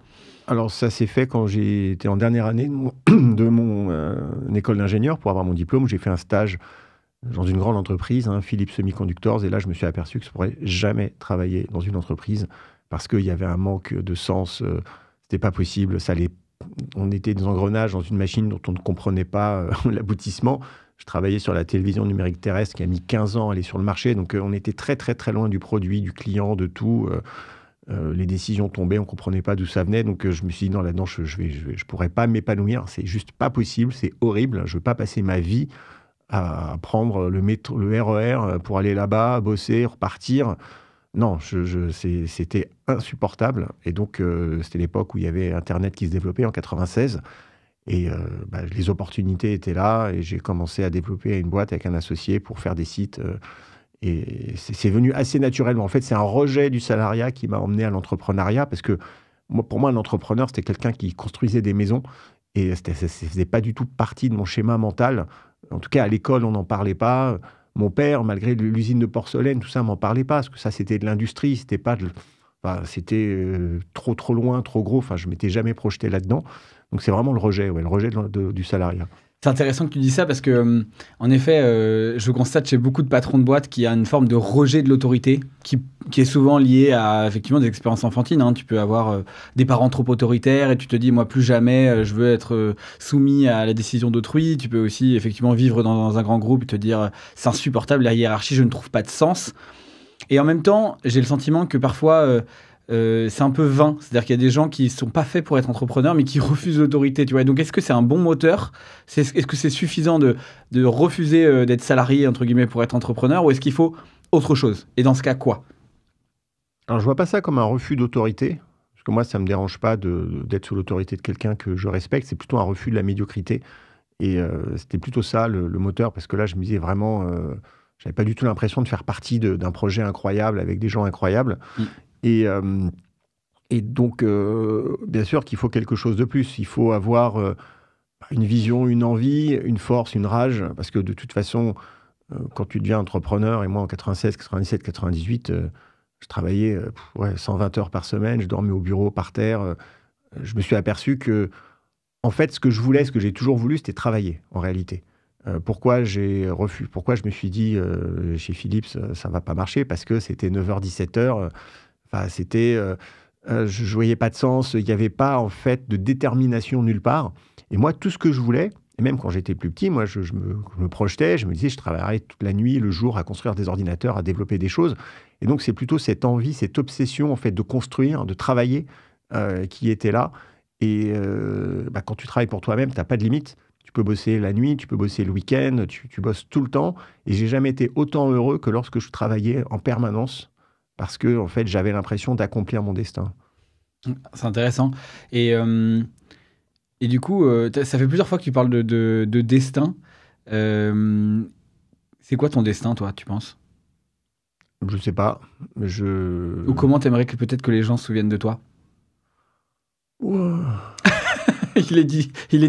Alors, ça s'est fait quand j'étais en dernière année de mon école d'ingénieur pour avoir mon diplôme. J'ai fait un stage dans une grande entreprise, Philips Semiconductors, et là, je me suis aperçu que je ne pourrais jamais travailler dans une entreprise parce qu'il y avait un manque de sens. C'était pas possible. On était des engrenages dans une machine dont on ne comprenait pas l'aboutissement. Je travaillais sur la télévision numérique terrestre qui a mis 15 ans à aller sur le marché. Donc, on était très, très, très loin du produit, du client, de tout. Les décisions tombaient, on ne comprenait pas d'où ça venait. Donc, je me suis dit, non, là-dedans, je ne pourrais pas m'épanouir. C'est juste pas possible, c'est horrible. Je ne veux pas passer ma vie à prendre le RER pour aller là-bas, bosser, repartir. Non, c'était insupportable. Et donc, c'était l'époque où il y avait Internet qui se développait en 96. Et les opportunités étaient là. Et j'ai commencé à développer une boîte avec un associé pour faire des sites. Et c'est venu assez naturellement. En fait, c'est un rejet du salariat qui m'a emmené à l'entrepreneuriat. Parce que pour moi, un entrepreneur, c'était quelqu'un qui construisait des maisons. Et ça ne faisait pas du tout partie de mon schéma mental. En tout cas, à l'école, on n'en parlait pas. Mon père, malgré l'usine de porcelaine, tout ça, m'en parlait pas, parce que ça, c'était de l'industrie, c'était pas c'était trop loin, trop gros. Enfin, je m'étais jamais projeté là-dedans. Donc, c'est vraiment le rejet du salariat. C'est intéressant que tu dis ça parce que, en effet, je constate chez beaucoup de patrons de boîtes qu'il y a une forme de rejet de l'autorité qui est souvent liée à effectivement des expériences enfantines. Hein. Tu peux avoir des parents trop autoritaires et tu te dis, moi, plus jamais, je veux être soumis à la décision d'autrui. Tu peux aussi effectivement vivre dans un grand groupe et te dire, c'est insupportable, la hiérarchie, je ne trouve pas de sens. Et en même temps, j'ai le sentiment que parfois, c'est un peu vain. C'est-à-dire qu'il y a des gens qui ne sont pas faits pour être entrepreneurs, mais qui refusent l'autorité. Tu vois. Et donc, est-ce que c'est un bon moteur ? Est-ce que c'est suffisant de refuser d'être salarié, entre guillemets, pour être entrepreneur ? Ou est-ce qu'il faut autre chose ? Et dans ce cas, quoi ? Alors, je vois pas ça comme un refus d'autorité. Parce que moi, ça me dérange pas d'être sous l'autorité de quelqu'un que je respecte. C'est plutôt un refus de la médiocrité. Et c'était plutôt ça, le moteur. Parce que là, je me disais vraiment... j'avais pas du tout l'impression de faire partie d'un projet incroyable avec des gens incroyables. Et donc, bien sûr qu'il faut quelque chose de plus. Il faut avoir une vision, une envie, une force, une rage. Parce que de toute façon, quand tu deviens entrepreneur, et moi en 96, 97, 98, je travaillais 120 heures par semaine, je dormais au bureau par terre. Je me suis aperçu que, en fait, ce que je voulais, ce que j'ai toujours voulu, c'était travailler, en réalité. Pourquoi je me suis dit, chez Philips, ça ne va pas marcher, parce que c'était 9h, 17h. Je ne voyais pas de sens. Il n'y avait pas, en fait, de détermination nulle part. Et moi, tout ce que je voulais, et même quand j'étais plus petit, moi, je me projetais, je me disais, je travaillerais toute la nuit, le jour, à construire des ordinateurs, à développer des choses. Et donc, c'est plutôt cette envie, cette obsession, en fait, de construire, de travailler, qui était là. Et quand tu travailles pour toi-même, tu n'as pas de limite. Tu peux bosser la nuit, tu peux bosser le week-end, tu bosses tout le temps. Et j'ai jamais été autant heureux que lorsque je travaillais en permanence, parce que en fait, j'avais l'impression d'accomplir mon destin. C'est intéressant. Et du coup, ça fait plusieurs fois que tu parles de destin. C'est quoi ton destin, toi, tu penses ? Je sais pas. Ou comment t'aimerais peut-être que les gens se souviennent de toi ? Wow. Il est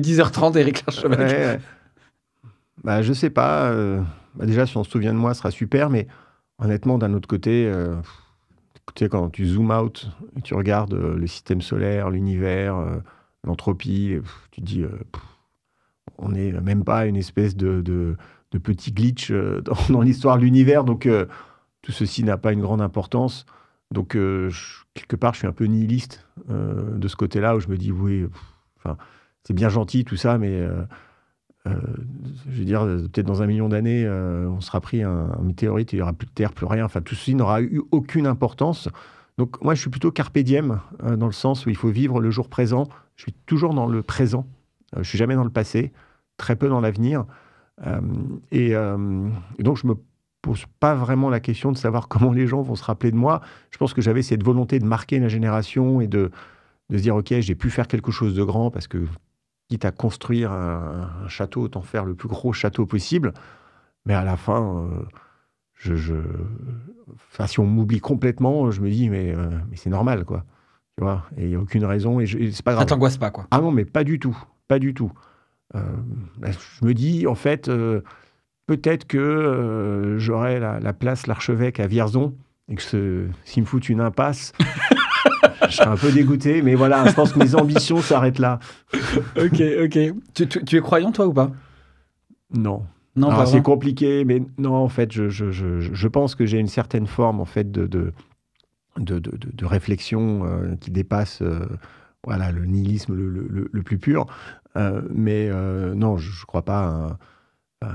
10h30, Éric Larchevêque. Ouais. Je sais pas. Déjà, si on se souvient de moi, ce sera super. Mais honnêtement, d'un autre côté, tu sais, quand tu zoom out, et tu regardes le système solaire, l'univers, l'entropie, tu te dis, on n'est même pas une espèce de petit glitch dans l'histoire de l'univers. Donc, tout ceci n'a pas une grande importance. Donc, quelque part, je suis un peu nihiliste de ce côté-là, où je me dis, oui, c'est bien gentil tout ça, mais je veux dire, peut-être dans 1 million d'années, on sera pris un météorite, il n'y aura plus de terre, plus rien. Enfin, tout ceci n'aura eu aucune importance. Donc, moi, je suis plutôt carpe diem, dans le sens où il faut vivre le jour présent. Je suis toujours dans le présent. Je ne suis jamais dans le passé, très peu dans l'avenir. Et donc, je me pose pas vraiment la question de savoir comment les gens vont se rappeler de moi. Je pense que j'avais cette volonté de marquer la génération et de se dire, OK, j'ai pu faire quelque chose de grand, parce que quitte à construire un château, autant faire le plus gros château possible. Mais à la fin, si on m'oublie complètement, je me dis, mais c'est normal, quoi. Tu vois, et il n'y a aucune raison, et c'est pas grave. Ça t'angoisse pas, quoi. Ah non, mais pas du tout. Pas du tout. Je me dis, en fait, peut-être que j'aurai la place L'Archevêque à Vierzon, et que s'ils me foutent une impasse, je serais un peu dégoûté, mais voilà, je pense que mes ambitions s'arrêtent là. Ok. Tu es croyant, toi, ou pas ? Non. Non, alors, pas c'est compliqué, mais non, en fait, je pense que j'ai une certaine forme, en fait, de réflexion qui dépasse le nihilisme le plus pur. Mais non, je ne crois pas.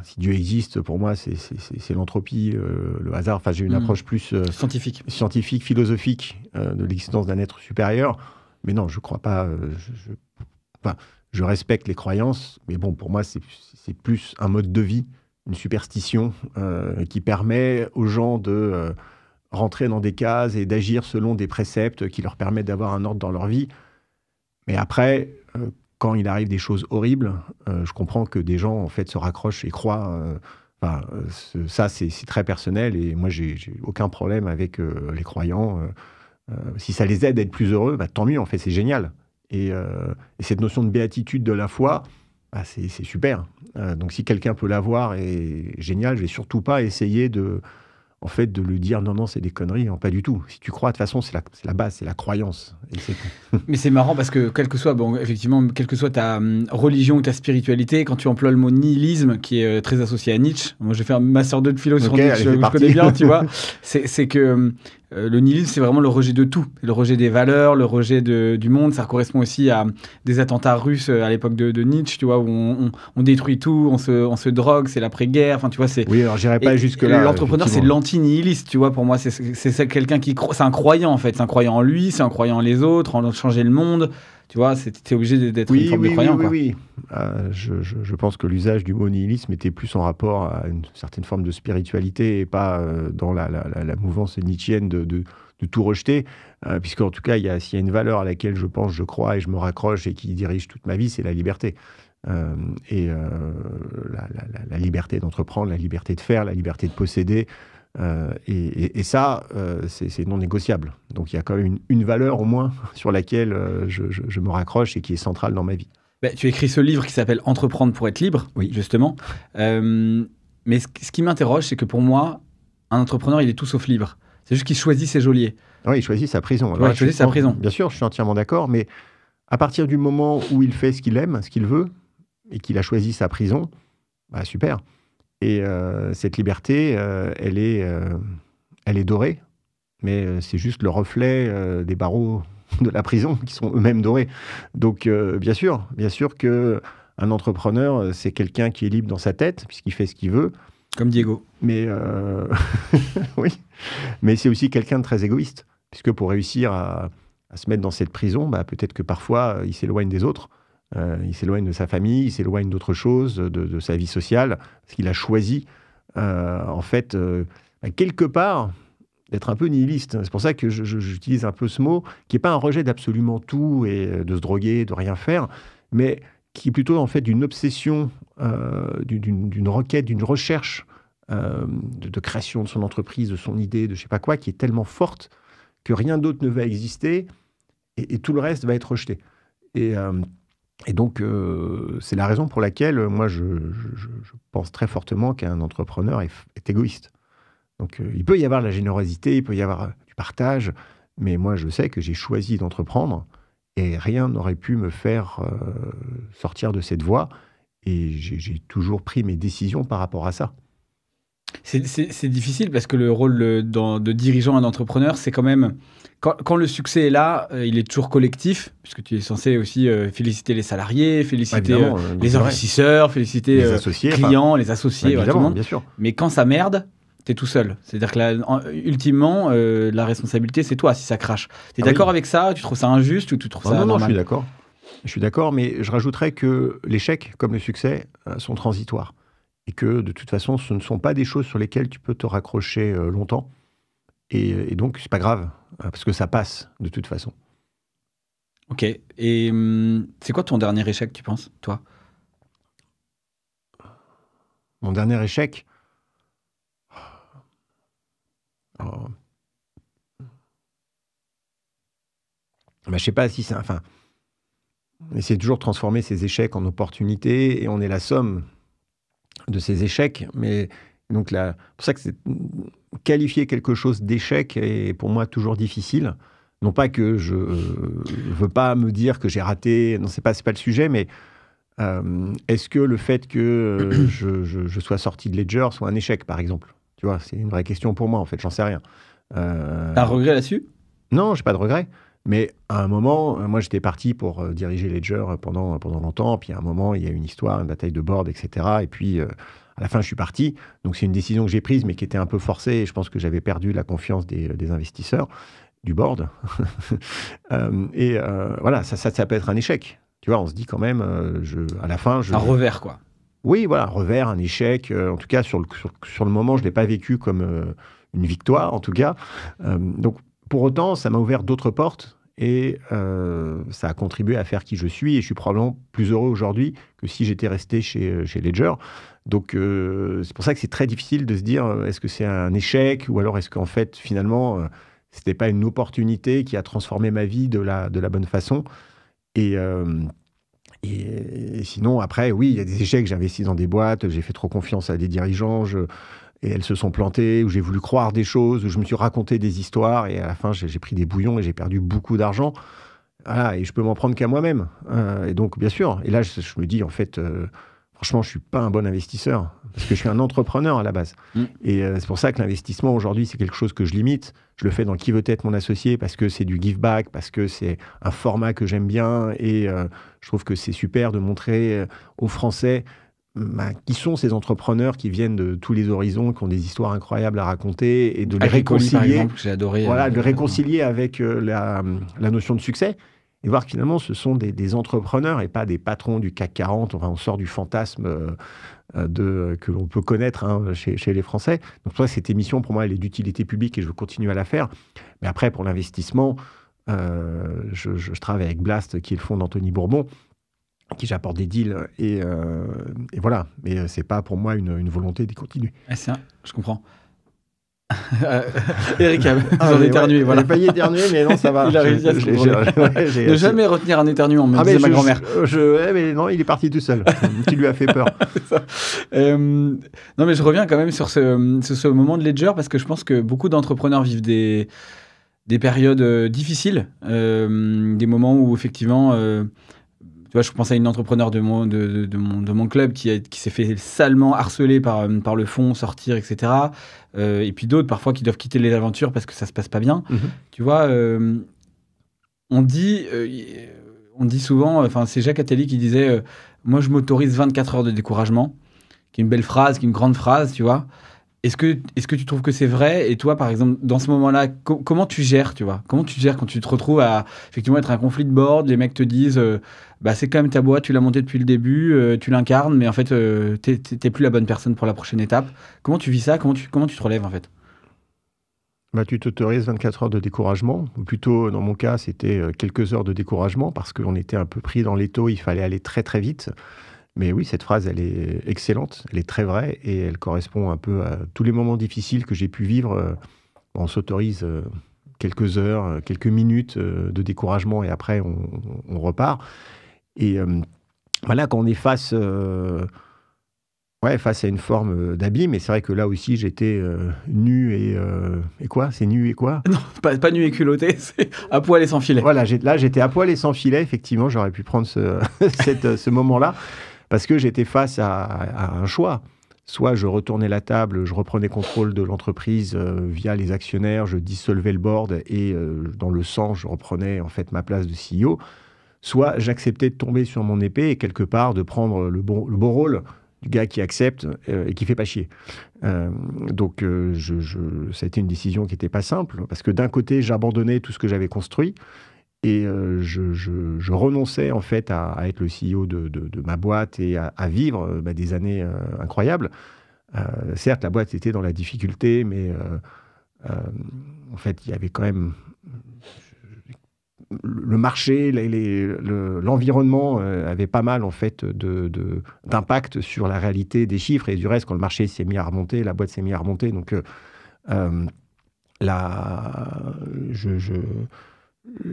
Si Dieu existe, pour moi, c'est l'entropie, le hasard. Enfin, j'ai une approche plus scientifique, philosophique de l'existence d'un être supérieur. Mais non, je ne crois pas. Je respecte les croyances, mais bon, pour moi, c'est plus un mode de vie, une superstition qui permet aux gens de rentrer dans des cases et d'agir selon des préceptes qui leur permettent d'avoir un ordre dans leur vie. Mais après, quand il arrive des choses horribles, je comprends que des gens en fait se raccrochent et croient. Ça, c'est très personnel et moi, j'ai aucun problème avec les croyants. Si ça les aide à être plus heureux, tant mieux. En fait, c'est génial. Et cette notion de béatitude de la foi, c'est super. Donc, si quelqu'un peut l'avoir, et génial. Je vais surtout pas essayer de lui dire non, c'est des conneries, pas du tout. Si tu crois, de toute façon, c'est la base, c'est la croyance. Et c'est tout. Mais c'est marrant parce que quelle que soit ta religion ou ta spiritualité, quand tu emploies le mot nihilisme, qui est très associé à Nietzsche, moi j'ai fait un master 2 de philo sur Nietzsche, je connais bien, tu vois, c'est que le nihilisme, c'est vraiment le rejet de tout, le rejet des valeurs, le rejet du monde. Ça correspond aussi à des attentats russes à l'époque de Nietzsche, tu vois, où on détruit tout, on se drogue, c'est l'après-guerre. Enfin, tu vois, c'est. Oui, alors j'irai pas jusque-là. L'entrepreneur, c'est l'anti-nihiliste, tu vois. Pour moi, c'est quelqu'un qui croit. C'est un croyant en fait, c'est un croyant en lui, c'est un croyant en les autres, en changer le monde. Tu vois, t'es obligé d'être une forme de croyant. Oui. Je pense que l'usage du mot nihilisme était plus en rapport à une certaine forme de spiritualité et pas dans la mouvance nietzschienne de tout rejeter. Puisque, en tout cas, s'il y a une valeur à laquelle je pense, je crois et je me raccroche et qui dirige toute ma vie, c'est la liberté. La liberté d'entreprendre, la liberté de faire, la liberté de posséder. Et ça, c'est non négociable. Donc il y a quand même une valeur au moins sur laquelle je me raccroche et qui est centrale dans ma vie. Tu as écrit ce livre qui s'appelle « Entreprendre pour être libre », oui, justement. Mais ce qui m'interroge, c'est que pour moi, un entrepreneur, il est tout sauf libre. C'est juste qu'il choisit ses geôliers. Oui, il choisit sa prison. Il choisit sa prison. Bien sûr, je suis entièrement d'accord, mais à partir du moment où il fait ce qu'il aime, ce qu'il veut, et qu'il a choisi sa prison, super. Et cette liberté, elle est dorée, mais c'est juste le reflet des barreaux de la prison qui sont eux-mêmes dorés. Donc, bien sûr qu'un entrepreneur, c'est quelqu'un qui est libre dans sa tête, puisqu'il fait ce qu'il veut. Comme Diego. Mais oui, mais c'est aussi quelqu'un de très égoïste, puisque pour réussir à se mettre dans cette prison, peut-être que parfois, il s'éloigne des autres. Il s'éloigne de sa famille, il s'éloigne d'autres choses, de sa vie sociale, parce qu'il a choisi, quelque part, d'être un peu nihiliste. C'est pour ça que j'utilise un peu ce mot, qui n'est pas un rejet d'absolument tout et de se droguer, de rien faire, mais qui est plutôt en fait d'une obsession, d'une requête, d'une recherche de création de son entreprise, de son idée, de je ne sais pas quoi, qui est tellement forte que rien d'autre ne va exister et tout le reste va être rejeté. Et donc, c'est la raison pour laquelle, moi, je pense très fortement qu'un entrepreneur est égoïste. Donc, il peut y avoir de la générosité, il peut y avoir du partage, mais moi, je sais que j'ai choisi d'entreprendre et rien n'aurait pu me faire sortir de cette voie. Et j'ai toujours pris mes décisions par rapport à ça. C'est difficile parce que le rôle de dirigeant et d'entrepreneur, c'est quand même... Quand le succès est là, il est toujours collectif, puisque tu es censé aussi féliciter les salariés, féliciter les investisseurs, féliciter les associés, clients, les associés, tout le monde. Bien sûr. Mais quand ça merde, tu es tout seul. C'est-à-dire que ultimement, la responsabilité, c'est toi si ça crache. Tu es d'accord avec ça? Tu trouves ça injuste ou tu trouves ça normal? Non, je suis d'accord. Je suis d'accord, mais je rajouterais que l'échec, comme le succès, sont transitoires. Et que, de toute façon, ce ne sont pas des choses sur lesquelles tu peux te raccrocher longtemps. Et donc, c'est pas grave, parce que ça passe, de toute façon. Ok. Et c'est quoi ton dernier échec, tu penses, toi? Mon dernier échec? Je sais pas si c'est... Enfin, on essaie toujours de transformer ces échecs en opportunités, et on est la somme de ces échecs, mais donc c'est pour ça que qualifier quelque chose d'échec est pour moi toujours difficile. Non pas que je veux pas me dire que j'ai raté, non, c'est pas le sujet, mais est-ce que le fait que je sois sorti de Ledger soit un échec, par exemple? Tu vois, c'est une vraie question pour moi, en fait, j'en sais rien. T'as un regret là-dessus? Non, j'ai pas de regret. Mais à un moment, moi j'étais parti pour diriger Ledger pendant longtemps, puis à un moment il y a eu une histoire, une bataille de board, etc. Et puis à la fin je suis parti. Donc c'est une décision que j'ai prise, mais qui était un peu forcée, et je pense que j'avais perdu la confiance des investisseurs, du board. Voilà, ça peut être un échec. Tu vois, on se dit quand même, à la fin... Un revers, quoi. Oui, voilà, un revers, un échec. En tout cas, sur le moment, je ne l'ai pas vécu comme une victoire en tout cas. Donc pour autant, ça m'a ouvert d'autres portes et ça a contribué à faire qui je suis. Et je suis probablement plus heureux aujourd'hui que si j'étais resté chez Ledger. Donc c'est pour ça que c'est très difficile de se dire est-ce que c'est un échec ou alors est-ce qu'en fait finalement c'était pas une opportunité qui a transformé ma vie de la bonne façon. Et sinon, après, oui, il y a des échecs. J'ai investi dans des boîtes, j'ai fait trop confiance à des dirigeants, et elles se sont plantées, où j'ai voulu croire des choses, où je me suis raconté des histoires, et à la fin, j'ai pris des bouillons et j'ai perdu beaucoup d'argent. Voilà, et je peux m'en prendre qu'à moi-même. Et donc, bien sûr, et là, je me dis, en fait, franchement, je ne suis pas un bon investisseur, parce que je suis un entrepreneur à la base. Et c'est pour ça que l'investissement, aujourd'hui, c'est quelque chose que je limite. Je le fais dans Qui veut être mon associé, parce que c'est du give back, parce que c'est un format que j'aime bien, et je trouve que c'est super de montrer aux Français qui sont ces entrepreneurs qui viennent de tous les horizons, qui ont des histoires incroyables à raconter, et de les réconcilier, par exemple, j'ai adoré, voilà, de les réconcilier avec la notion de succès. Et voir que finalement, ce sont des entrepreneurs et pas des patrons du CAC 40. Enfin, on sort du fantasme que l'on peut connaître chez les Français. Donc, pour ça, cette émission, pour moi, elle est d'utilité publique et je veux continuer à la faire. Mais après, pour l'investissement, je travaille avec Blast, qui est le fonds d'Anthony Bourbon, à qui j'apporte des deals. Et voilà. Mais ce n'est pas pour moi une volonté d'y continuer. Je comprends. Eric j'en ai éternué. Ouais, voilà. J'ai failli éternuer, mais non, ça va. Il a réussi à se contrôler. Ne jamais retenir un éternuement, me disait ma grand-mère. Mais non, il est parti tout seul. Qui lui a fait peur. Non, mais je reviens quand même sur ce moment de Ledger, parce que je pense que beaucoup d'entrepreneurs vivent des périodes difficiles, des moments où effectivement... tu vois, je pense à une entrepreneur de mon club qui s'est fait salement harceler par le fonds, sortir, etc. Et puis d'autres, parfois, qui doivent quitter les aventures parce que ça se passe pas bien. Tu vois, on dit souvent, enfin, c'est Jacques Attali qui disait moi, je m'autorise 24 heures de découragement, qui est une belle phrase, qui est une grande phrase, tu vois. Est-ce que tu trouves que c'est vrai? Et toi, par exemple, dans ce moment-là, comment tu gères, tu vois? Comment tu gères quand tu te retrouves à effectivement être un conflit de board, les mecs te disent c'est quand même ta boîte, tu l'as montée depuis le début, tu l'incarnes, mais en fait, t'es plus la bonne personne pour la prochaine étape. Comment tu vis ça? Comment tu te relèves, en fait? Tu t'autorises 24 heures de découragement. Ou plutôt, dans mon cas, c'était quelques heures de découragement parce qu'on était un peu pris dans l'étau, il fallait aller très très vite. Mais oui, cette phrase, elle est excellente, elle est très vraie et elle correspond un peu à tous les moments difficiles que j'ai pu vivre. On s'autorise quelques heures, quelques minutes de découragement et après on repart. Et voilà, quand on est face à une forme d'abîme, et c'est vrai que là aussi j'étais nu et quoi? C'est nu et quoi? Non, pas nu et culotté, c'est à poil et sans filet. Voilà, là j'étais à poil et sans filet, effectivement, j'aurais pu prendre ce moment-là. Parce que j'étais face à un choix. Soit je retournais la table, je reprenais contrôle de l'entreprise via les actionnaires, je dissolvais le board et dans le sang, je reprenais en fait ma place de CEO. Soit j'acceptais de tomber sur mon épée et quelque part de prendre le bon rôle du gars qui accepte et qui fait pas chier. Donc ça a été une décision qui n'était pas simple parce que d'un côté, j'abandonnais tout ce que j'avais construit. Et je renonçais en fait à être le CEO de ma boîte et à vivre des années incroyables. Certes, la boîte était dans la difficulté, mais en fait, il y avait quand même le marché, l'environnement avait pas mal en fait d'impact sur la réalité des chiffres. Et du reste, quand le marché s'est mis à remonter, la boîte s'est mise à remonter. Donc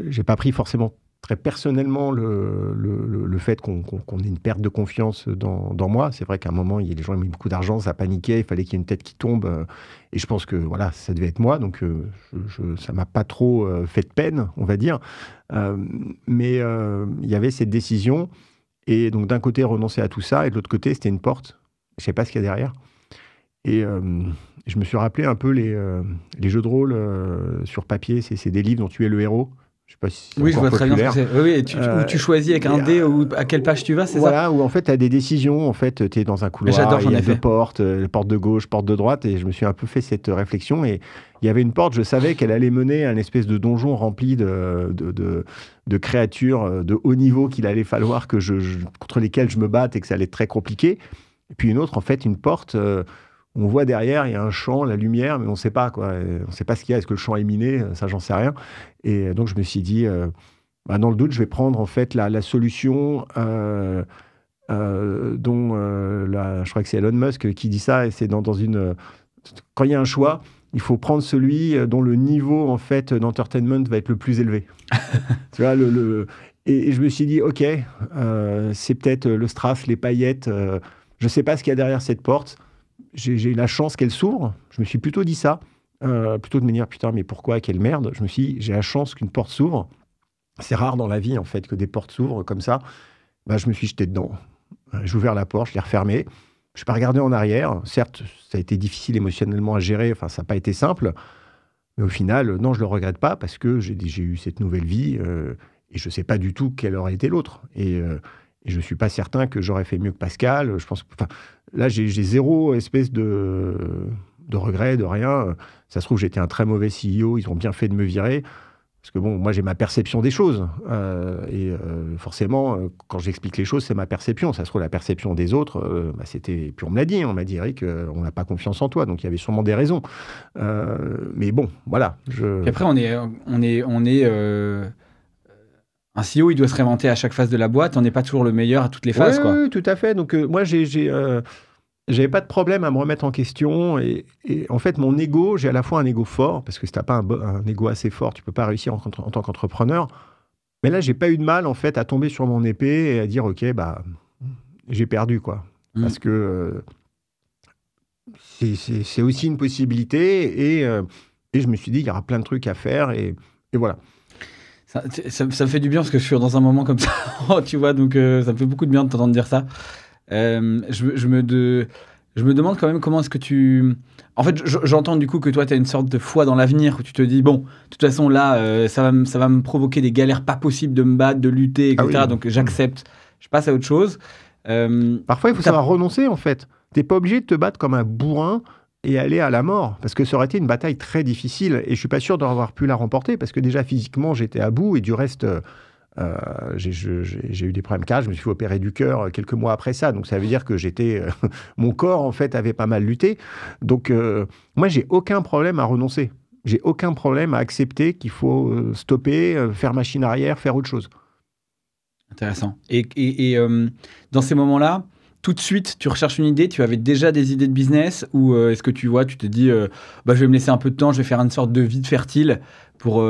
j'ai pas pris forcément très personnellement le fait qu'on ait une perte de confiance dans moi. C'est vrai qu'à un moment, les gens ont mis beaucoup d'argent, ça paniquait, il fallait qu'il y ait une tête qui tombe. Et je pense que voilà, ça devait être moi. Donc, ça m'a pas trop fait de peine, on va dire. Mais il y avait cette décision. Et donc, d'un côté, renoncer à tout ça. Et de l'autre côté, c'était une porte. Je sais pas ce qu'il y a derrière. Et je me suis rappelé un peu les jeux de rôle sur papier. C'est des livres dont tu es le héros. Je sais pas si c'est oui, je vois populaire. très bien ce que c'est. Oui, où tu choisis avec un dé ou à quelle page tu vas, c'est voilà, ça? Où en fait, tu as des décisions. En fait, tu es dans un couloir, j'adore, il y a j'en ai deux portes, porte de gauche, porte de droite. Et je me suis un peu fait cette réflexion. Et il y avait une porte, je savais qu'elle allait mener à une espèce de donjon rempli de créatures de haut niveau qu'il allait falloir contre lesquelles je me batte et que ça allait être très compliqué. Et puis une autre, en fait, une porte... on voit derrière, il y a un champ, la lumière, mais on ne sait pas, quoi. On ne sait pas ce qu'il y a. Est-ce que le champ est miné? Ça, j'en sais rien. Et donc, je me suis dit, dans le doute, je vais prendre en fait la solution dont je crois que c'est Elon Musk qui dit ça, et c'est dans une... Quand il y a un choix, il faut prendre celui dont le niveau en fait d'entertainment va être le plus élevé. Tu vois, et je me suis dit, ok, c'est peut-être le strass, les paillettes, je ne sais pas ce qu'il y a derrière cette porte. J'ai la chance qu'elle s'ouvre. Je me suis plutôt dit ça, plutôt de me dire, putain, mais pourquoi, quelle merde. Je me suis dit, j'ai la chance qu'une porte s'ouvre. C'est rare dans la vie, en fait, que des portes s'ouvrent comme ça. Je me suis jeté dedans. J'ai ouvert la porte, je l'ai refermée. Je n'ai pas regardé en arrière. Certes, ça a été difficile émotionnellement à gérer. Enfin, ça n'a pas été simple. Mais au final, non, je ne le regrette pas parce que j'ai eu cette nouvelle vie et je ne sais pas du tout quelle aurait été l'autre. Et je ne suis pas certain que j'aurais fait mieux que Pascal. Je pense, là, j'ai zéro espèce de regret, de rien. Ça se trouve, j'étais un très mauvais CEO. Ils ont bien fait de me virer. Parce que bon, moi, j'ai ma perception des choses. Forcément, quand j'explique les choses, c'est ma perception. Ça se trouve, la perception des autres, c'était... Puis on me l'a dit, on m'a dit, Eric, on n'a pas confiance en toi. Donc, il y avait sûrement des raisons. Mais bon, voilà. Puis après, un CEO, il doit se réinventer à chaque phase de la boîte. On n'est pas toujours le meilleur à toutes les phases, quoi. Oui, tout à fait. Donc, moi, j'avais pas de problème à me remettre en question. Et en fait, mon ego, j'ai à la fois un ego fort, parce que si tu n'as pas un ego assez fort, tu ne peux pas réussir en tant qu'entrepreneur. Mais là, j'ai pas eu de mal, en fait, à tomber sur mon épée et à dire, OK, j'ai perdu, quoi. Parce que c'est aussi une possibilité. Et je me suis dit, il y aura plein de trucs à faire. Et voilà. Ça me fait du bien parce que je suis dans un moment comme ça, tu vois, donc ça me fait beaucoup de bien de t'entendre dire ça. Je me demande quand même comment est-ce que tu... En fait, j'entends du coup que toi, tu as une sorte de foi dans l'avenir où tu te dis, bon, de toute façon, là, ça va me provoquer des galères pas possibles de me battre, de lutter, etc. Ah oui. Donc, j'accepte. Je passe à autre chose. Parfois, il faut savoir renoncer, en fait. Tu n'es pas obligé de te battre comme un bourrin et aller à la mort. Parce que ça aurait été une bataille très difficile. Et je ne suis pas sûr d'avoir pu la remporter parce que déjà, physiquement, j'étais à bout. Et du reste... j'ai eu des problèmes cardiaques, je me suis fait opérer du cœur quelques mois après ça, donc ça veut dire que mon corps en fait avait pas mal lutté. Donc moi j'ai aucun problème à renoncer, j'ai aucun problème à accepter qu'il faut stopper, faire machine arrière, faire autre chose. Intéressant. Et dans ces moments-là, tout de suite, tu recherches une idée, tu avais déjà des idées de business ou est-ce que tu te dis je vais me laisser un peu de temps, je vais faire une sorte de vide fertile pour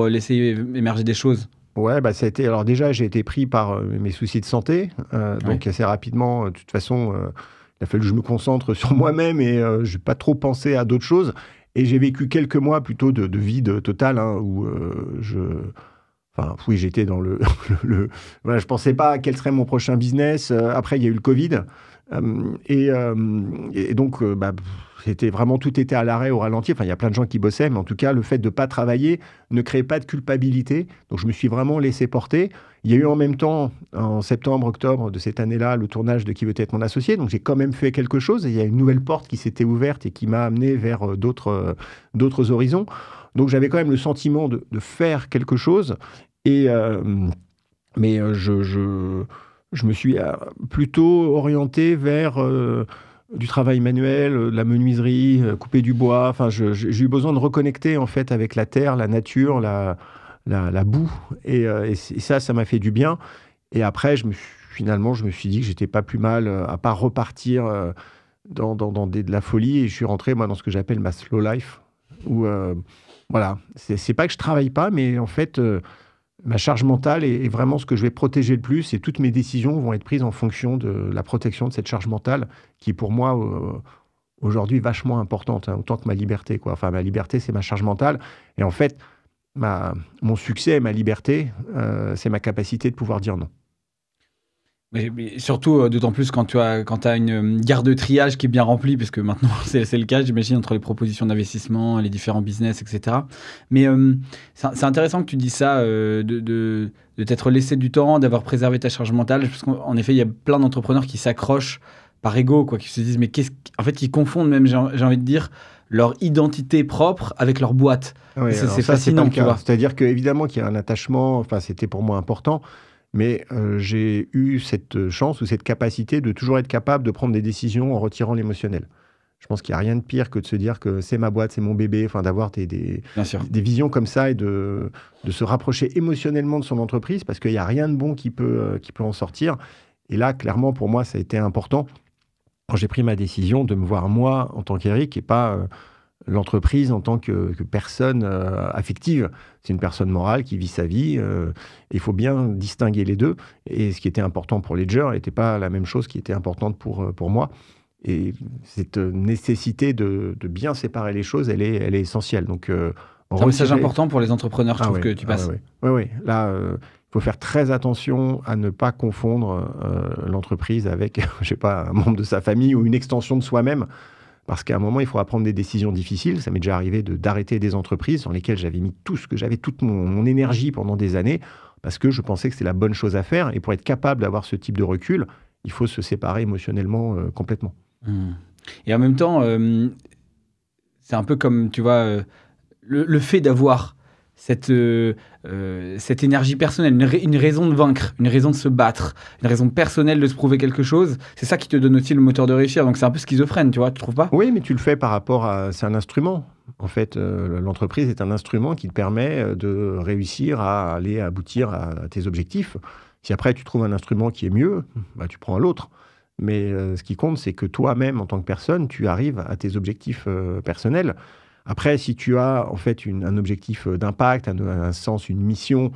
laisser émerger des choses? Ouais, ça a été... Alors déjà, j'ai été pris par mes soucis de santé. Donc assez rapidement, de toute façon, il a fallu que je me concentre sur moi-même et je n'ai pas trop pensé à d'autres choses. Et j'ai vécu quelques mois plutôt de vide total, où j'étais dans voilà, je ne pensais pas quel serait mon prochain business. Après, il y a eu le Covid. Et donc, tout était à l'arrêt, au ralenti. Enfin, il y a plein de gens qui bossaient, mais en tout cas, le fait de ne pas travailler ne créait pas de culpabilité. Donc, je me suis vraiment laissé porter. Il y a eu en même temps, en septembre, octobre de cette année-là, le tournage de Qui veut être mon associé. Donc, j'ai quand même fait quelque chose. Et il y a une nouvelle porte qui s'était ouverte et qui m'a amené vers d'autres horizons. Donc, j'avais quand même le sentiment de faire quelque chose. Mais je me suis plutôt orienté vers du travail manuel, de la menuiserie, couper du bois. Enfin, j'ai eu besoin de reconnecter en fait avec la terre, la nature, la boue. Et ça m'a fait du bien. Et après, finalement, je me suis dit que j'étais pas plus mal à pas repartir dans de la folie. Et je suis rentré moi dans ce que j'appelle ma slow life. Où voilà, c'est pas que je travaille pas, mais en fait. Ma charge mentale est vraiment ce que je vais protéger le plus et toutes mes décisions vont être prises en fonction de la protection de cette charge mentale qui est pour moi aujourd'hui vachement importante, autant que ma liberté, quoi. Enfin, ma liberté, c'est ma charge mentale. Et en fait, mon succès et ma liberté, c'est ma capacité de pouvoir dire non. Mais surtout, d'autant plus quand tu as une gare de triage qui est bien remplie, puisque maintenant c'est le cas, j'imagine, entre les propositions d'investissement, les différents business, etc. Mais c'est intéressant que tu dis ça, de t'être laissé du temps, d'avoir préservé ta charge mentale, parce qu'en effet, il y a plein d'entrepreneurs qui s'accrochent par ego, quoi, qui se disent, mais en fait, qui confondent même, j'ai envie de dire, leur identité propre avec leur boîte. Oui, c'est fascinant, tu vois. C'est-à-dire qu'évidemment qu'il y a un attachement, enfin, c'était pour moi important. Mais j'ai eu cette chance ou cette capacité de toujours être capable de prendre des décisions en retirant l'émotionnel. Je pense qu'il n'y a rien de pire que de se dire que c'est ma boîte, c'est mon bébé, enfin d'avoir des visions comme ça et de se rapprocher émotionnellement de son entreprise parce qu'il n'y a rien de bon qui peut en sortir. Et là, clairement, pour moi, ça a été important quand j'ai pris ma décision de me voir moi en tant qu'Éric et pas l'entreprise en tant que personne affective. C'est une personne morale qui vit sa vie. Il faut bien distinguer les deux. Et ce qui était important pour Ledger n'était pas la même chose qui était importante pour moi. Et cette nécessité de bien séparer les choses, elle est essentielle. Donc, c'est un message important pour les entrepreneurs, je trouve, que tu passes. Oui. Là, il faut faire très attention à ne pas confondre l'entreprise avec, je sais pas, un membre de sa famille ou une extension de soi-même. Parce qu'à un moment, il faudra prendre des décisions difficiles. Ça m'est déjà arrivé d'arrêter des entreprises dans lesquelles j'avais mis tout ce que j'avais, toute mon énergie pendant des années, parce que je pensais que c'était la bonne chose à faire. Et pour être capable d'avoir ce type de recul, il faut se séparer émotionnellement complètement. Et en même temps, c'est un peu comme, tu vois, le fait d'avoir cette énergie personnelle, une raison de vaincre, une raison de se battre, une raison personnelle de se prouver quelque chose, c'est ça qui te donne aussi le moteur de réussir. Donc c'est un peu schizophrène, tu vois, tu trouves pas ? Oui, mais tu le fais par rapport à... C'est un instrument. En fait, l'entreprise est un instrument qui te permet de réussir à aller aboutir à tes objectifs. Si après tu trouves un instrument qui est mieux, bah, tu prends l'autre. Mais ce qui compte, c'est que toi-même, en tant que personne, tu arrives à tes objectifs personnels. Après, si tu as en fait un objectif d'impact, un sens, une mission,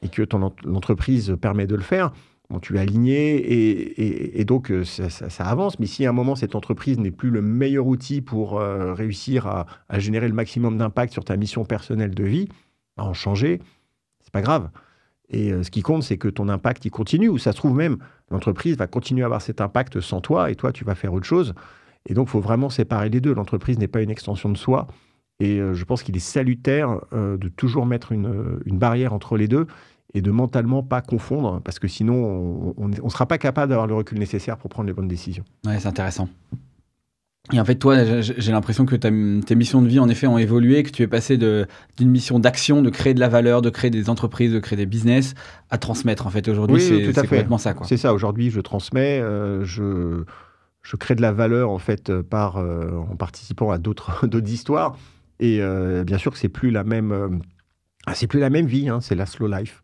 et que l'entreprise permet de le faire, bon, tu es aligné et donc ça avance. Mais si à un moment, cette entreprise n'est plus le meilleur outil pour réussir à générer le maximum d'impact sur ta mission personnelle de vie, à en changer, c'est pas grave. Et ce qui compte, c'est que ton impact, il continue. Ou ça se trouve même, l'entreprise va continuer à avoir cet impact sans toi, et toi, tu vas faire autre chose. Et donc, il faut vraiment séparer les deux. L'entreprise n'est pas une extension de soi. Et je pense qu'il est salutaire de toujours mettre une barrière entre les deux et de mentalement pas confondre, parce que sinon, on ne sera pas capable d'avoir le recul nécessaire pour prendre les bonnes décisions. Ouais, c'est intéressant. Et en fait, toi, j'ai l'impression que tes missions de vie, en effet, ont évolué, que tu es passé d'une mission d'action, de créer de la valeur, de créer des entreprises, de créer des business, à transmettre. En fait, aujourd'hui, oui, c'est complètement ça, quoi. C'est ça. Aujourd'hui, je transmets, je crée de la valeur, en fait, en participant à d'autres histoires. Et bien sûr que c'est plus la même vie, hein, c'est la slow life.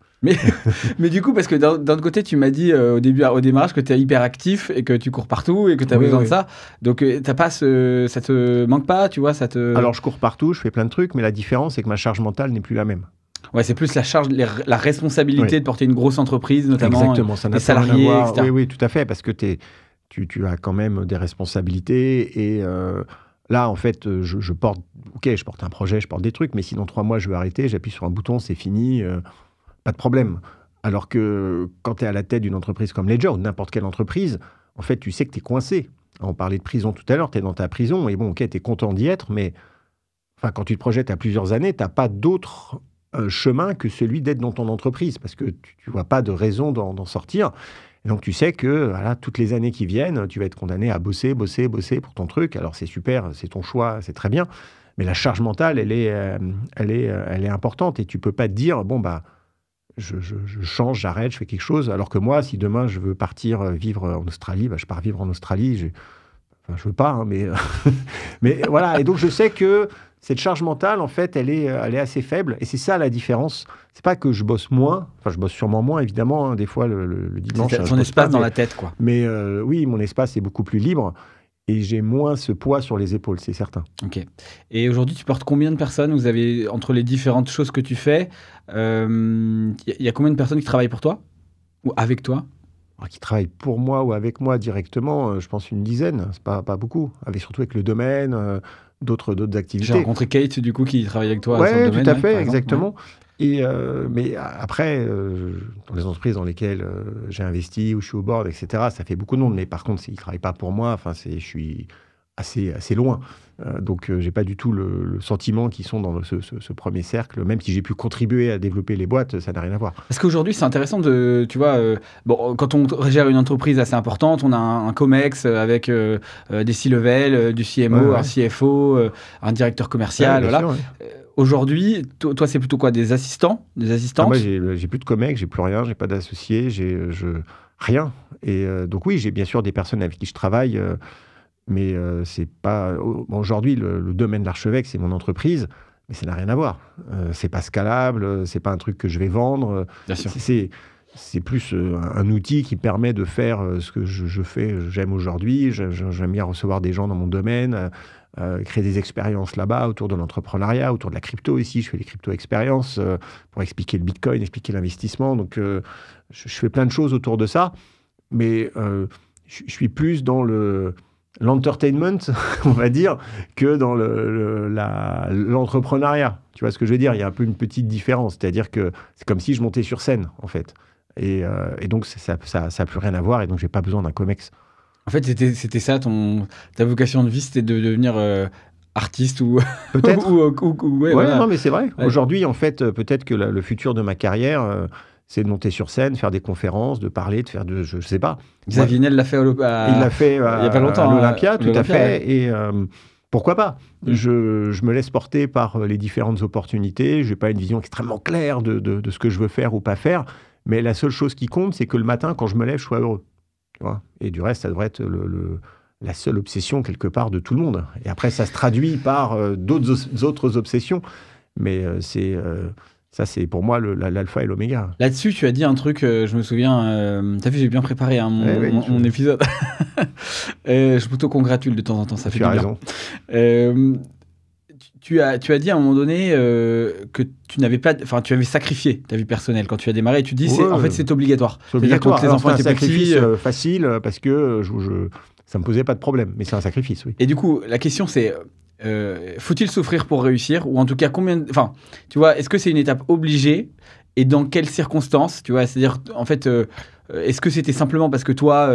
Mais du coup, parce que d'un autre côté, tu m'as dit au démarrage que tu es hyper actif et que tu cours partout et que tu as besoin de ça. Donc, ça te manque pas, tu vois, Alors, je cours partout, je fais plein de trucs, mais la différence, c'est que ma charge mentale n'est plus la même. Ouais, c'est plus la charge, la responsabilité de porter une grosse entreprise, notamment. Exactement, ça n'a les salariés, etc. Oui, tout à fait, parce que tu as quand même des responsabilités et... Là, en fait, je porte un projet, je porte des trucs, mais si dans 3 mois, je veux arrêter, j'appuie sur un bouton, c'est fini, pas de problème. Alors que quand tu es à la tête d'une entreprise comme Ledger ou n'importe quelle entreprise, en fait, tu sais que tu es coincé. On parlait de prison tout à l'heure, tu es dans ta prison, et bon, ok, tu es content d'y être, mais quand tu te projettes à plusieurs années, tu n'as pas d'autre chemin que celui d'être dans ton entreprise, parce que tu ne vois pas de raison d'en sortir. Et donc, tu sais que voilà, toutes les années qui viennent, tu vas être condamné à bosser pour ton truc. Alors, c'est super, c'est ton choix, c'est très bien. Mais la charge mentale, elle est importante. Et tu ne peux pas te dire, bon, bah, je change, j'arrête, je fais quelque chose. Alors que moi, si demain, je veux partir vivre en Australie, bah, je pars vivre en Australie. Je ne veux pas, hein, mais... mais voilà. Et donc, je sais que cette charge mentale, en fait, elle est assez faible. Et c'est ça la différence. C'est pas que je bosse moins. Enfin, je bosse sûrement moins, évidemment. Hein, des fois, le dimanche. C'est ton espace dans la tête, quoi. Mais oui, mon espace est beaucoup plus libre. Et j'ai moins ce poids sur les épaules, c'est certain. Ok. Et aujourd'hui, tu portes combien de personnes ? Vous avez, entre les différentes choses que tu fais, y a combien de personnes qui travaillent pour toi ? Ou avec toi ? Qui travaillent pour moi ou avec moi directement, je pense une dizaine. C'est pas beaucoup. Surtout avec le domaine... d'autres activités. J'ai rencontré Kate, du coup, qui travaille avec toi sur le domaine. Tout à fait, exactement. Ouais. Et, mais après, dans les entreprises dans lesquelles j'ai investi, où je suis au board, etc., ça fait beaucoup de monde. Mais par contre, ils ne travaillent pas pour moi. Enfin, je suis assez loin. Donc, je n'ai pas du tout le sentiment qu'ils sont dans ce premier cercle. Même si j'ai pu contribuer à développer les boîtes, ça n'a rien à voir. Parce qu'aujourd'hui, c'est intéressant tu vois, quand on gère une entreprise assez importante, on a un COMEX avec des C-level, du CMO, un CFO, un directeur commercial. Voilà. Sûr, ouais. Aujourd'hui, toi, c'est plutôt quoi ? Des assistants ? Des assistantes ? Moi, j'ai plus de COMEX, j'ai plus rien, j'ai pas d'associés, rien. Et donc oui, j'ai bien sûr des personnes avec qui je travaille. Mais c'est pas... Aujourd'hui, le domaine de l'archevêque, c'est mon entreprise, mais ça n'a rien à voir. C'est pas scalable, c'est pas un truc que je vais vendre. Bien sûr. C'est plus un outil qui permet de faire ce que je fais, j'aime aujourd'hui. J'aime bien recevoir des gens dans mon domaine, créer des expériences là-bas autour de l'entrepreneuriat, autour de la crypto ici. Je fais des crypto-expériences pour expliquer le Bitcoin, expliquer l'investissement. Donc, je fais plein de choses autour de ça. Mais je suis plus dans l'entertainment, on va dire, que dans l'entrepreneuriat. Tu vois ce que je veux dire? Il y a un peu une petite différence. C'est-à-dire que c'est comme si je montais sur scène, en fait. Et donc, ça n'a plus rien à voir. Et donc, je n'ai pas besoin d'un COMEX. En fait, c'était ça, ta vocation de vie, c'était de devenir artiste ou... Peut-être. Ouais, voilà. Non, mais c'est vrai. Ouais. Aujourd'hui, en fait, peut-être que le futur de ma carrière, c'est de monter sur scène, faire des conférences, de parler, de faire de... Je ne sais pas. Xavier Niel l'a fait Il l'a fait il y a pas longtemps, à l'Olympia, tout à fait. Ouais. Et pourquoi pas? Je me laisse porter par les différentes opportunités. Je n'ai pas une vision extrêmement claire de ce que je veux faire ou pas faire. Mais la seule chose qui compte, c'est que le matin, quand je me lève, je sois heureux. Tu vois, et du reste, ça devrait être la seule obsession quelque part de tout le monde. Et après, ça se traduit par d'autres obsessions. Mais ça, c'est pour moi l'alpha et l'oméga. Là-dessus, tu as dit un truc, je me souviens, t'as vu, j'ai bien préparé mon épisode. Je m'auto-congratule de temps en temps, ça fait du bien. Tu as raison. Tu as dit à un moment donné que tu n'avais pas, enfin, tu avais sacrifié ta vie personnelle quand tu as démarré. Et tu dis, en fait, c'est obligatoire. C'est obligatoire. C'est-à-dire quand les enfants étaient petits, c'est un sacrifice facile parce que ça me posait pas de problème. Mais c'est un sacrifice, oui. Et du coup, la question c'est, faut-il souffrir pour réussir, ou en tout cas combien, enfin, tu vois, est-ce que c'est une étape obligée et dans quelles circonstances, tu vois, c'est-à-dire, en fait. Est-ce que c'était simplement parce que toi,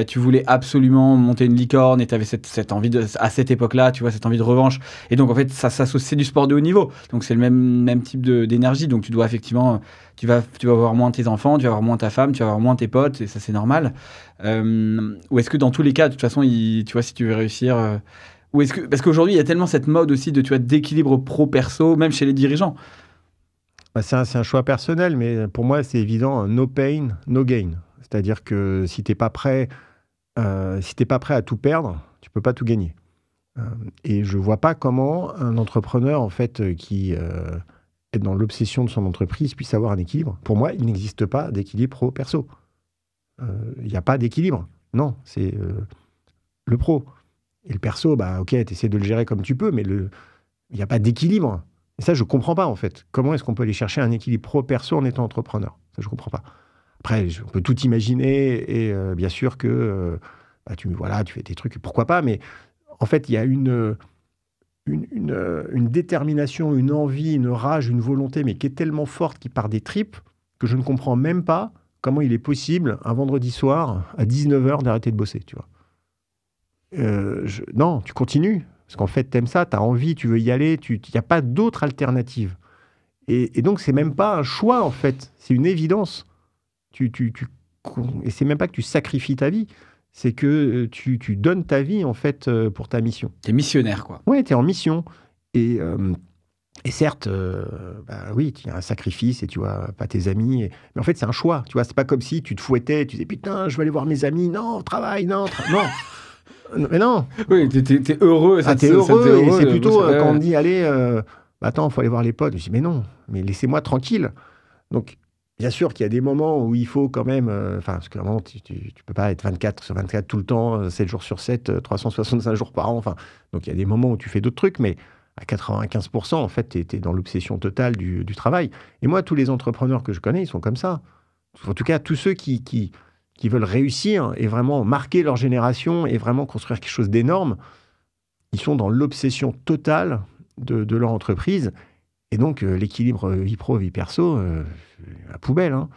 tu voulais absolument monter une licorne et tu avais cette envie à cette époque-là, tu vois, cette envie de revanche. Et donc, en fait, c'est du sport de haut niveau. Donc, c'est le même type d'énergie. Donc, tu dois effectivement, tu vas avoir moins tes enfants, tu vas avoir moins ta femme, tu vas avoir moins tes potes, et ça, c'est normal. Ou est-ce que dans tous les cas, de toute façon, tu vois, si tu veux réussir... ou est-ce que, parce qu'aujourd'hui, il y a tellement cette mode aussi d'équilibre pro-perso, même chez les dirigeants. C'est un choix personnel, mais pour moi, c'est évident, no pain, no gain. C'est-à-dire que si tu n'es pas prêt à tout perdre, tu ne peux pas tout gagner. Et je ne vois pas comment un entrepreneur, en fait, qui est dans l'obsession de son entreprise, puisse avoir un équilibre. Pour moi, il n'existe pas d'équilibre pro-perso. Il n'y a pas d'équilibre. Non, c'est le pro. Et le perso, ok, tu essaies de le gérer comme tu peux, mais il n'y a pas d'équilibre. Et ça, je ne comprends pas, en fait. Comment est-ce qu'on peut aller chercher un équilibre pro-perso en étant entrepreneur? Ça, je ne comprends pas. Après, on peut tout imaginer, et bien sûr que tu fais tes trucs, pourquoi pas, mais en fait, il y a une détermination, une envie, une rage, une volonté, mais qui est tellement forte, qui part des tripes, que je ne comprends même pas comment il est possible, un vendredi soir, à 19h, d'arrêter de bosser, tu vois. Non, tu continues. Parce qu'en fait, t'aimes ça, t'as envie, tu veux y aller, il n'y a pas d'autre alternative. Et donc, c'est même pas un choix, en fait. C'est une évidence. Et c'est même pas que tu sacrifies ta vie. C'est que tu donnes ta vie, en fait, pour ta mission. T'es missionnaire, quoi. Ouais, t'es en mission. Et certes, oui, il y a un sacrifice et tu vois pas tes amis. Mais en fait, c'est un choix. Tu vois, c'est pas comme si tu te fouettais, tu disais, putain, je vais aller voir mes amis. Non, travail, non. Non. Mais non. Oui, t'es heureux. T'es heureux, et c'est plutôt quand on me dit, allez, attends, il faut aller voir les potes. Je dis, mais non, mais laissez-moi tranquille. Donc, bien sûr qu'il y a des moments où il faut quand même, parce que vraiment, tu peux pas être 24 sur 24 tout le temps, 7 jours sur 7, 365 jours par an. Donc, il y a des moments où tu fais d'autres trucs, mais à 95%, en fait, tu es dans l'obsession totale du travail. Et moi, tous les entrepreneurs que je connais, ils sont comme ça. En tout cas, tous ceux qui veulent réussir et vraiment marquer leur génération et vraiment construire quelque chose d'énorme, ils sont dans l'obsession totale de leur entreprise. Et donc, l'équilibre vie pro, vie perso, la poubelle. Hein.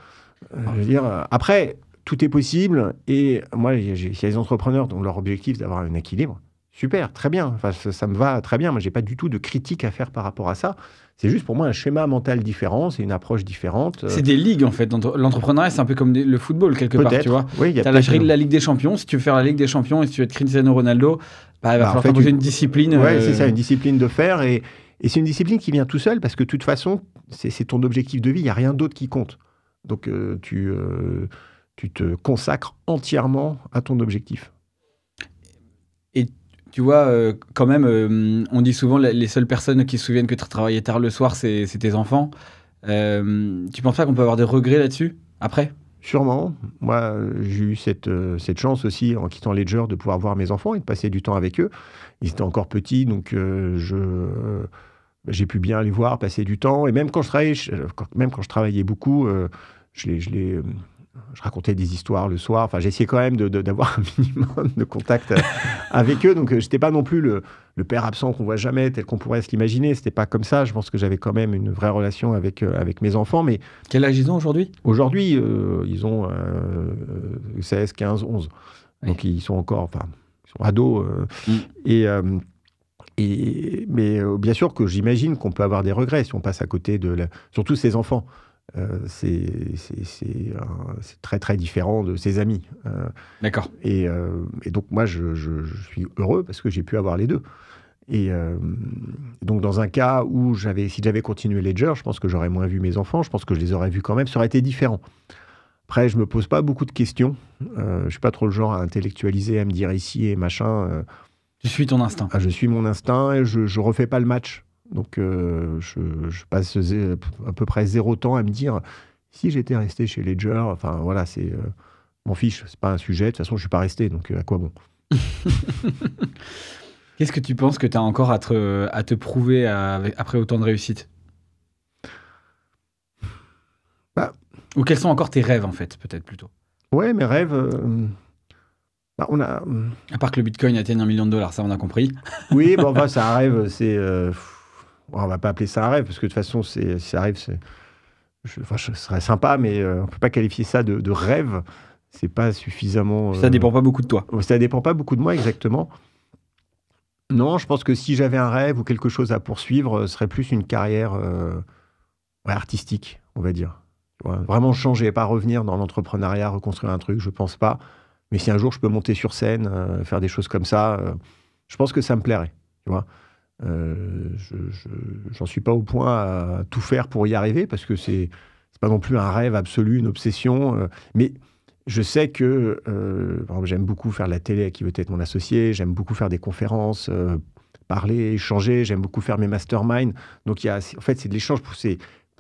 Je veux dire, après, tout est possible. Et moi, il y a des entrepreneurs dont leur objectif est d'avoir un équilibre. Super, très bien. Enfin, ça me va très bien. Moi, je n'ai pas du tout de critique à faire par rapport à ça. C'est juste pour moi un schéma mental différent, c'est une approche différente. C'est des ligues en fait. L'entrepreneuriat, c'est un peu comme le football quelque part, tu vois. Oui, tu as la Ligue des Champions. Si tu veux faire la Ligue des Champions et si tu veux être Cristiano Ronaldo, il va falloir t'imposer une discipline. Oui, c'est ça, une discipline de fer. Et c'est une discipline qui vient tout seul parce que de toute façon, c'est ton objectif de vie. Il n'y a rien d'autre qui compte. Donc, tu te consacres entièrement à ton objectif. Et tu vois, quand même, on dit souvent les seules personnes qui se souviennent que tu travaillais tard le soir, c'est tes enfants. Tu penses pas qu'on peut avoir des regrets là-dessus après? Sûrement. Moi, j'ai eu cette chance aussi, en quittant Ledger, de pouvoir voir mes enfants et de passer du temps avec eux. Ils étaient encore petits, donc j'ai pu bien les voir, passer du temps. Et même quand je travaillais beaucoup, je racontais des histoires le soir. Enfin, j'essayais quand même d'avoir un minimum de contact avec eux. Donc, je n'étais pas non plus le père absent qu'on voit jamais, tel qu'on pourrait se l'imaginer. C'était pas comme ça. Je pense que j'avais quand même une vraie relation avec mes enfants. Mais quel âge ils ont aujourd'hui? Aujourd'hui, ils ont 16, 15, 11. Oui. Donc, ils sont encore, enfin, ils sont ados. Mais bien sûr que j'imagine qu'on peut avoir des regrets si on passe à côté surtout ses enfants. C'est très très différent de ses amis. D'accord. Et donc moi je suis heureux parce que j'ai pu avoir les deux. Et donc dans un cas où si j'avais continué Ledger, je pense que j'aurais moins vu mes enfants. Je pense que je les aurais vus quand même. Ça aurait été différent. Après, je me pose pas beaucoup de questions. Je suis pas trop le genre à intellectualiser, à me dire ici et machin. Tu suis ton instinct. Je suis mon instinct et je refais pas le match. Donc, je passe à peu près 0 temps à me dire si j'étais resté chez Ledger, enfin voilà, c'est m'en fiche, c'est pas un sujet. De toute façon, je suis pas resté, donc à quoi bon. Qu'est-ce que tu penses que tu as encore à te prouver après autant de réussite? Ou quels sont encore tes rêves, en fait, peut-être plutôt? Ouais, mes rêves. À part que le Bitcoin atteigne $1 million, ça on a compris. Oui, bon, enfin, c'est un rêve, on va pas appeler ça un rêve, parce que de toute façon, si ça arrive, ce serait sympa, mais on peut pas qualifier ça de rêve. C'est pas suffisamment... Ça dépend pas beaucoup de toi. Ça dépend pas beaucoup de moi, exactement. Non, je pense que si j'avais un rêve ou quelque chose à poursuivre, ce serait plus une carrière artistique, on va dire. Ouais, vraiment changer, pas revenir dans l'entrepreneuriat, reconstruire un truc, je pense pas. Mais si un jour je peux monter sur scène, faire des choses comme ça, je pense que ça me plairait, tu vois. J'en suis pas au point à tout faire pour y arriver, parce que c'est pas non plus un rêve absolu, une obsession. Mais je sais que par exemple, j'aime beaucoup faire de la télé, qui veut être mon associé. J'aime beaucoup faire des conférences, parler, échanger. J'aime beaucoup faire mes masterminds. Donc, en fait, c'est de l'échange.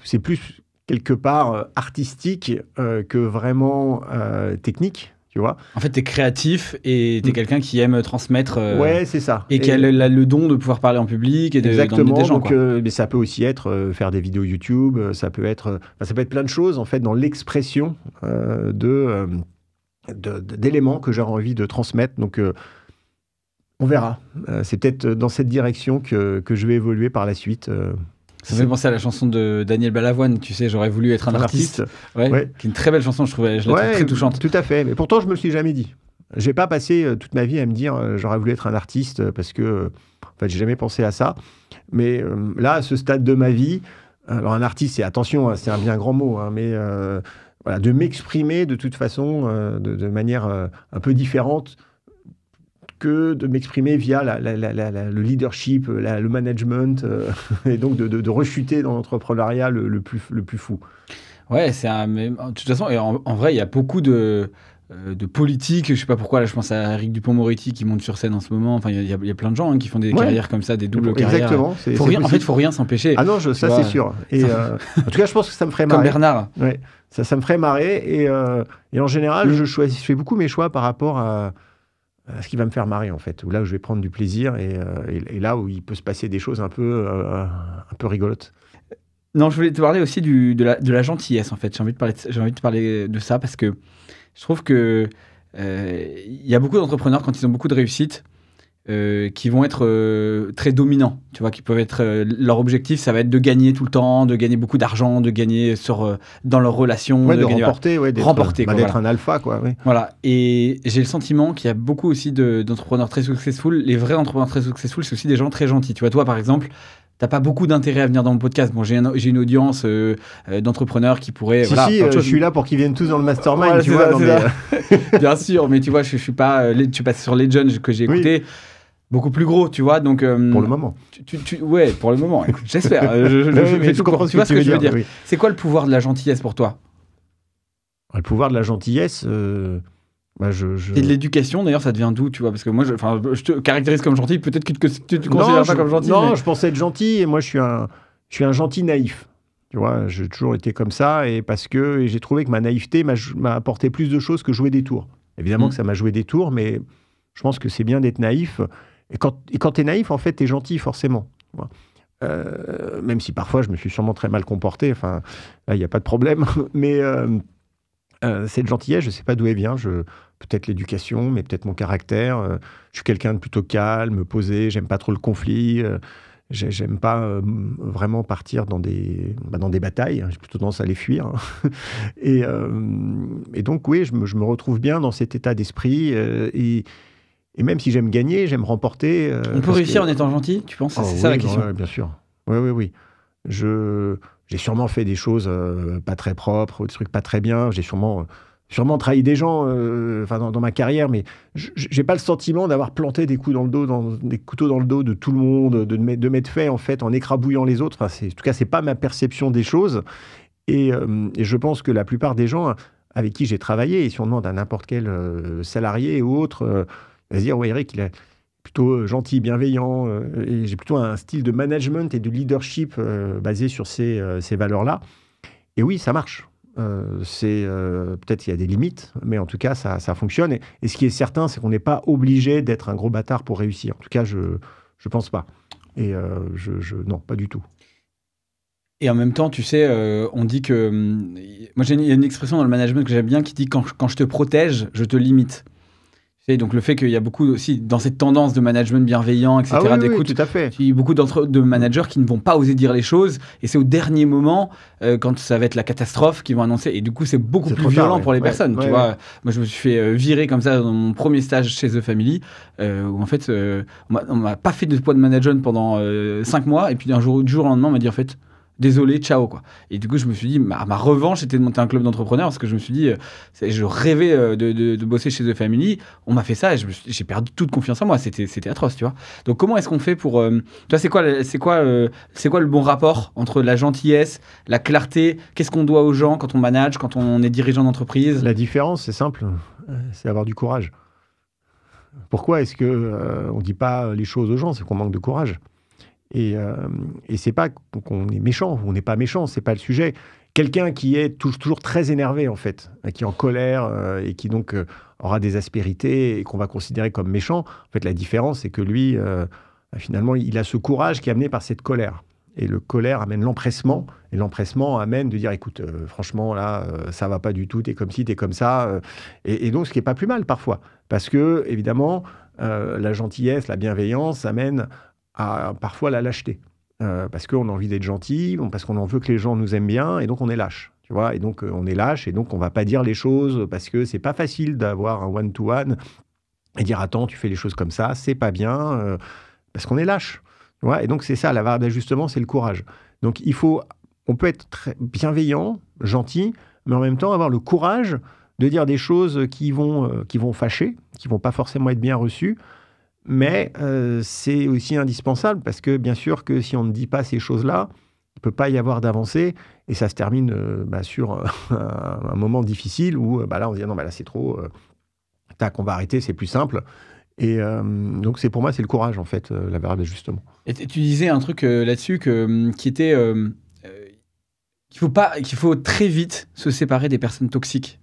C'est plus quelque part artistique que vraiment technique. Tu vois. En fait, tu es créatif et tu es quelqu'un qui aime transmettre. Ouais, c'est ça. Et qui a le don de pouvoir parler en public et exactement, des gens. Donc, mais ça peut aussi être faire des vidéos YouTube, ça peut être plein de choses, en fait, dans l'expression d'éléments que j'aurais envie de transmettre. Donc, on verra. C'est peut-être dans cette direction que je vais évoluer par la suite. Ça me fait penser à la chanson de Daniel Balavoine, tu sais, j'aurais voulu être un artiste. Ouais. Qui est une très belle chanson, je la trouve très touchante. Tout à fait, mais pourtant je me le suis jamais dit. J'ai pas passé toute ma vie à me dire j'aurais voulu être un artiste parce que en fait j'ai jamais pensé à ça. Mais là, à ce stade de ma vie, alors un artiste, attention, c'est un bien grand mot, mais voilà, de m'exprimer de toute façon de manière un peu différente que de m'exprimer via le leadership, le management, et donc de rechuter dans l'entrepreneuriat le plus fou. Ouais, mais, de toute façon, et en vrai, il y a beaucoup de politiques. Je sais pas pourquoi, là, je pense à Eric Dupond-Moretti qui monte sur scène en ce moment. Enfin, il y a plein de gens qui font des carrières comme ça, des doubles carrières. Exactement. En fait, il faut rien s'empêcher. Ah non, ça c'est sûr. Et en tout cas, je pense que ça me ferait marrer. Comme Bernard. Ouais, ça me ferait marrer. Et en général, je fais beaucoup mes choix par rapport à ce qui va me faire marrer, en fait, ou là où je vais prendre du plaisir et là où il peut se passer des choses un peu rigolotes. Non, je voulais te parler aussi de la gentillesse, en fait. J'ai envie de parler de ça parce que je trouve que y a beaucoup d'entrepreneurs, quand ils ont beaucoup de réussite, qui vont être très dominants, tu vois, qui peuvent être leur objectif, ça va être de gagner tout le temps, de gagner beaucoup d'argent, de gagner dans leurs relations, de remporter, d'être un alpha, quoi. Oui. Voilà. Et j'ai le sentiment qu'il y a beaucoup aussi d'entrepreneurs très successful. Les vrais entrepreneurs très successful, c'est aussi des gens très gentils. Tu vois, toi, par exemple, t'as pas beaucoup d'intérêt à venir dans mon podcast. Bon, j'ai une audience d'entrepreneurs qui pourraient. Je suis là pour qu'ils viennent tous dans le mastermind, tu vois. Bien sûr, mais tu vois, je suis pas. Tu passes sur Legend que j'ai écouté. Oui. Beaucoup plus gros, tu vois, donc... pour le moment. Ouais, pour le moment, écoute, j'espère. Tu vois ce que je veux dire. Oui. C'est quoi le pouvoir de la gentillesse pour toi ? Le pouvoir de la gentillesse, Et de l'éducation, d'ailleurs, ça devient d'où, tu vois? Parce que moi, je te caractérise comme gentil, peut-être que tu te considères pas comme gentil. Non, mais... je pensais être gentil, et moi, je suis un gentil naïf. Tu vois, j'ai toujours été comme ça, et j'ai trouvé que ma naïveté m'a apporté plus de choses que jouer des tours. Évidemment que ça m'a joué des tours, mais je pense que c'est bien d'être naïf. Et quand tu es naïf, en fait, tu es gentil, forcément. Tu vois. Même si parfois, je me suis sûrement très mal comporté. Enfin, là, il n'y a pas de problème. Mais cette gentillesse, je ne sais pas d'où elle vient. Peut-être l'éducation, mais peut-être mon caractère. Je suis quelqu'un de plutôt calme, posé. J'aime pas trop le conflit. J'aime pas vraiment partir dans des batailles. J'ai plutôt tendance à les fuir. Et donc, oui, je me retrouve bien dans cet état d'esprit. Et même si j'aime gagner, j'aime remporter. On peut réussir en étant gentil, tu penses? C'est ça la question. Oui, bien sûr. Oui. J'ai sûrement fait des choses pas très propres, des trucs pas très bien. J'ai sûrement trahi des gens dans ma carrière, mais j'ai pas le sentiment d'avoir planté des coups dans le dos, des couteaux dans le dos de tout le monde, de m'être fait en fait en écrabouillant les autres. En tout cas, c'est pas ma perception des choses. Et je pense que la plupart des gens avec qui j'ai travaillé, et si on demande à n'importe quel salarié ou autre, va se dire ouais, Eric, il est plutôt gentil, bienveillant, et j'ai plutôt un style de management et de leadership basé sur ces valeurs-là. Et oui, ça marche. Peut-être qu'il y a des limites, mais en tout cas, ça fonctionne. Et ce qui est certain, c'est qu'on n'est pas obligé d'être un gros bâtard pour réussir. En tout cas, je pense pas. Et non, pas du tout. Et en même temps, tu sais, on dit que... moi, il y a une expression dans le management que j'aime bien qui dit quand je te protège, je te limite. Et donc le fait qu'il y a beaucoup aussi dans cette tendance de management bienveillant, etc. Oui, tout à fait. Il y a beaucoup de managers qui ne vont pas oser dire les choses, et c'est au dernier moment, quand ça va être la catastrophe, qu'ils vont annoncer. Et du coup, c'est beaucoup plus violent pour les personnes. Tu vois, moi, je me suis fait virer comme ça dans mon premier stage chez The Family, où en fait, on m'a pas fait de poids de management pendant 5 mois, et puis du jour au lendemain, on m'a dit en fait. Désolé, ciao, quoi. Et du coup, je me suis dit, ma revanche, c'était de monter un club d'entrepreneurs parce que je me suis dit, je rêvais de bosser chez The Family. On m'a fait ça et j'ai perdu toute confiance en moi. C'était atroce, tu vois. Donc, comment est-ce qu'on fait pour. Toi, c'est quoi le bon rapport entre la gentillesse, la clarté? Qu'est-ce qu'on doit aux gens quand on manage, quand on est dirigeant d'entreprise? La différence, c'est simple, c'est avoir du courage. Pourquoi est-ce qu'on ne dit pas les choses aux gens? C'est qu'on manque de courage. Et c'est pas qu'on est méchant, on n'est pas méchant, c'est pas le sujet. Quelqu'un qui est toujours très énervé, en fait, qui est en colère et qui donc aura des aspérités et qu'on va considérer comme méchant, en fait, la différence, c'est que lui, finalement, il a ce courage qui est amené par cette colère. Et le colère amène l'empressement, et l'empressement amène de dire, écoute, franchement, là, ça va pas du tout, t'es comme ci, t'es comme ça. Et donc, ce qui est pas plus mal, parfois. Parce que, évidemment, la gentillesse, la bienveillance amène à parfois la lâcheté. Parce qu'on a envie d'être gentil, parce qu'on en veut que les gens nous aiment bien, et donc on est lâche. Tu vois, et donc on est lâche, et donc on va pas dire les choses, parce que c'est pas facile d'avoir un one-to-one, et dire attends, tu fais les choses comme ça, c'est pas bien, parce qu'on est lâche. Tu vois, et donc c'est ça, la variable d'ajustement, c'est le courage. Donc on peut être très bienveillant, gentil, mais en même temps avoir le courage de dire des choses qui vont fâcher, qui vont pas forcément être bien reçues. Mais c'est aussi indispensable parce que, bien sûr, que si on ne dit pas ces choses-là, il ne peut pas y avoir d'avancée et ça se termine sur un moment difficile où là, on se dit non, là, c'est trop, tac, on va arrêter, c'est plus simple. Et donc, pour moi, c'est le courage, en fait, la variable d'ajustement. Et tu disais un truc là-dessus qui était qu'il faut très vite se séparer des personnes toxiques.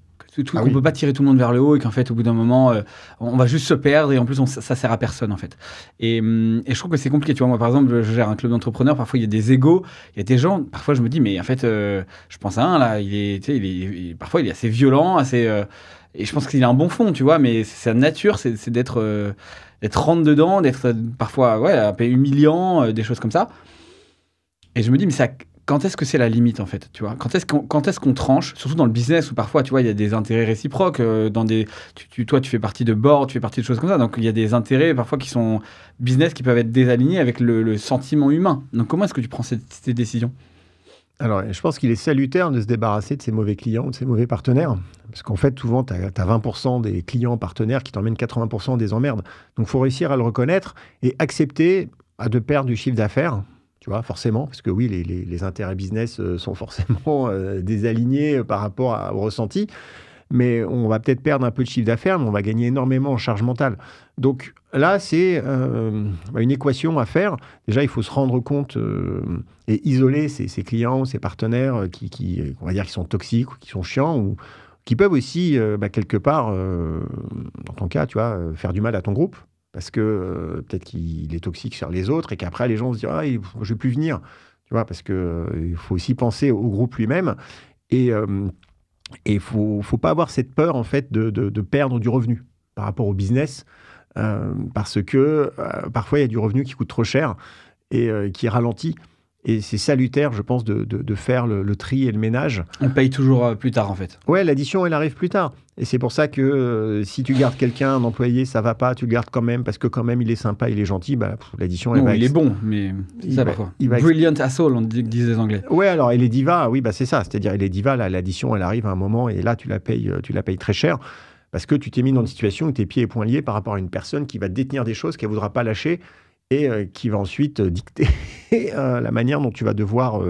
On ne peut pas tirer tout le monde vers le haut et qu'en fait, au bout d'un moment, on va juste se perdre et en plus, ça sert à personne, en fait. Et je trouve que c'est compliqué. Tu vois, moi, par exemple, je gère un club d'entrepreneurs. Parfois, il y a des égos. Il y a des gens, parfois, je me dis, mais en fait, je pense à un, là, parfois, il est assez violent, et je pense qu'il a un bon fond, tu vois, mais sa nature, c'est d'être rentre dedans, d'être parfois un peu humiliant, des choses comme ça. Et je me dis, mais quand est-ce que c'est la limite, en fait, tu vois? Quand est-ce qu'on tranche, surtout dans le business où parfois, tu vois, il y a des intérêts réciproques, toi, tu fais partie de board, tu fais partie de choses comme ça, donc il y a des intérêts parfois qui sont business qui peuvent être désalignés avec le sentiment humain. Donc comment est-ce que tu prends ces décisions? Alors, je pense qu'il est salutaire de se débarrasser de ces mauvais clients, de ces mauvais partenaires, parce qu'en fait, souvent, tu as 20% des clients partenaires qui t'emmènent 80% des emmerdes. Donc, il faut réussir à le reconnaître et accepter de perdre du chiffre d'affaires. Tu vois, forcément, parce que oui, les intérêts business sont forcément désalignés par rapport au ressenti. mais on va peut-être perdre un peu de chiffre d'affaires, mais on va gagner énormément en charge mentale. Donc là, c'est une équation à faire. Déjà, il faut se rendre compte et isoler ses clients, ses partenaires on va dire, qui sont toxiques ou qui sont chiants ou qui peuvent aussi, quelque part, dans ton cas, tu vois, faire du mal à ton groupe. Parce que peut-être qu'il est toxique sur les autres et qu'après, les gens vont se dire « Ah, je ne vais plus venir ». Tu vois, parce qu'il faut aussi penser au groupe lui-même. Et il ne faut pas avoir cette peur, en fait, de perdre du revenu par rapport au business. Parce que parfois, il y a du revenu qui coûte trop cher et qui ralentit. Et c'est salutaire, je pense, de faire le tri et le ménage. On paye toujours plus tard, en fait. Ouais, l'addition, elle arrive plus tard. Et c'est pour ça que si tu gardes quelqu'un, un employé, ça va pas, tu le gardes quand même, parce que quand même, il est sympa, il est gentil, l'addition, elle va... il est bon, mais c'est ça, parfois. Brilliant asshole, on disent les Anglais. Ouais, alors, et les divas, oui, c'est ça. C'est-à-dire, les divas, l'addition, elle arrive à un moment, et là, tu la payes très cher, parce que tu t'es mis dans une situation où tes pieds et poings liés par rapport à une personne qui va te détenir des choses qu'elle ne voudra pas lâcher, et qui va ensuite dicter la manière dont tu vas devoir,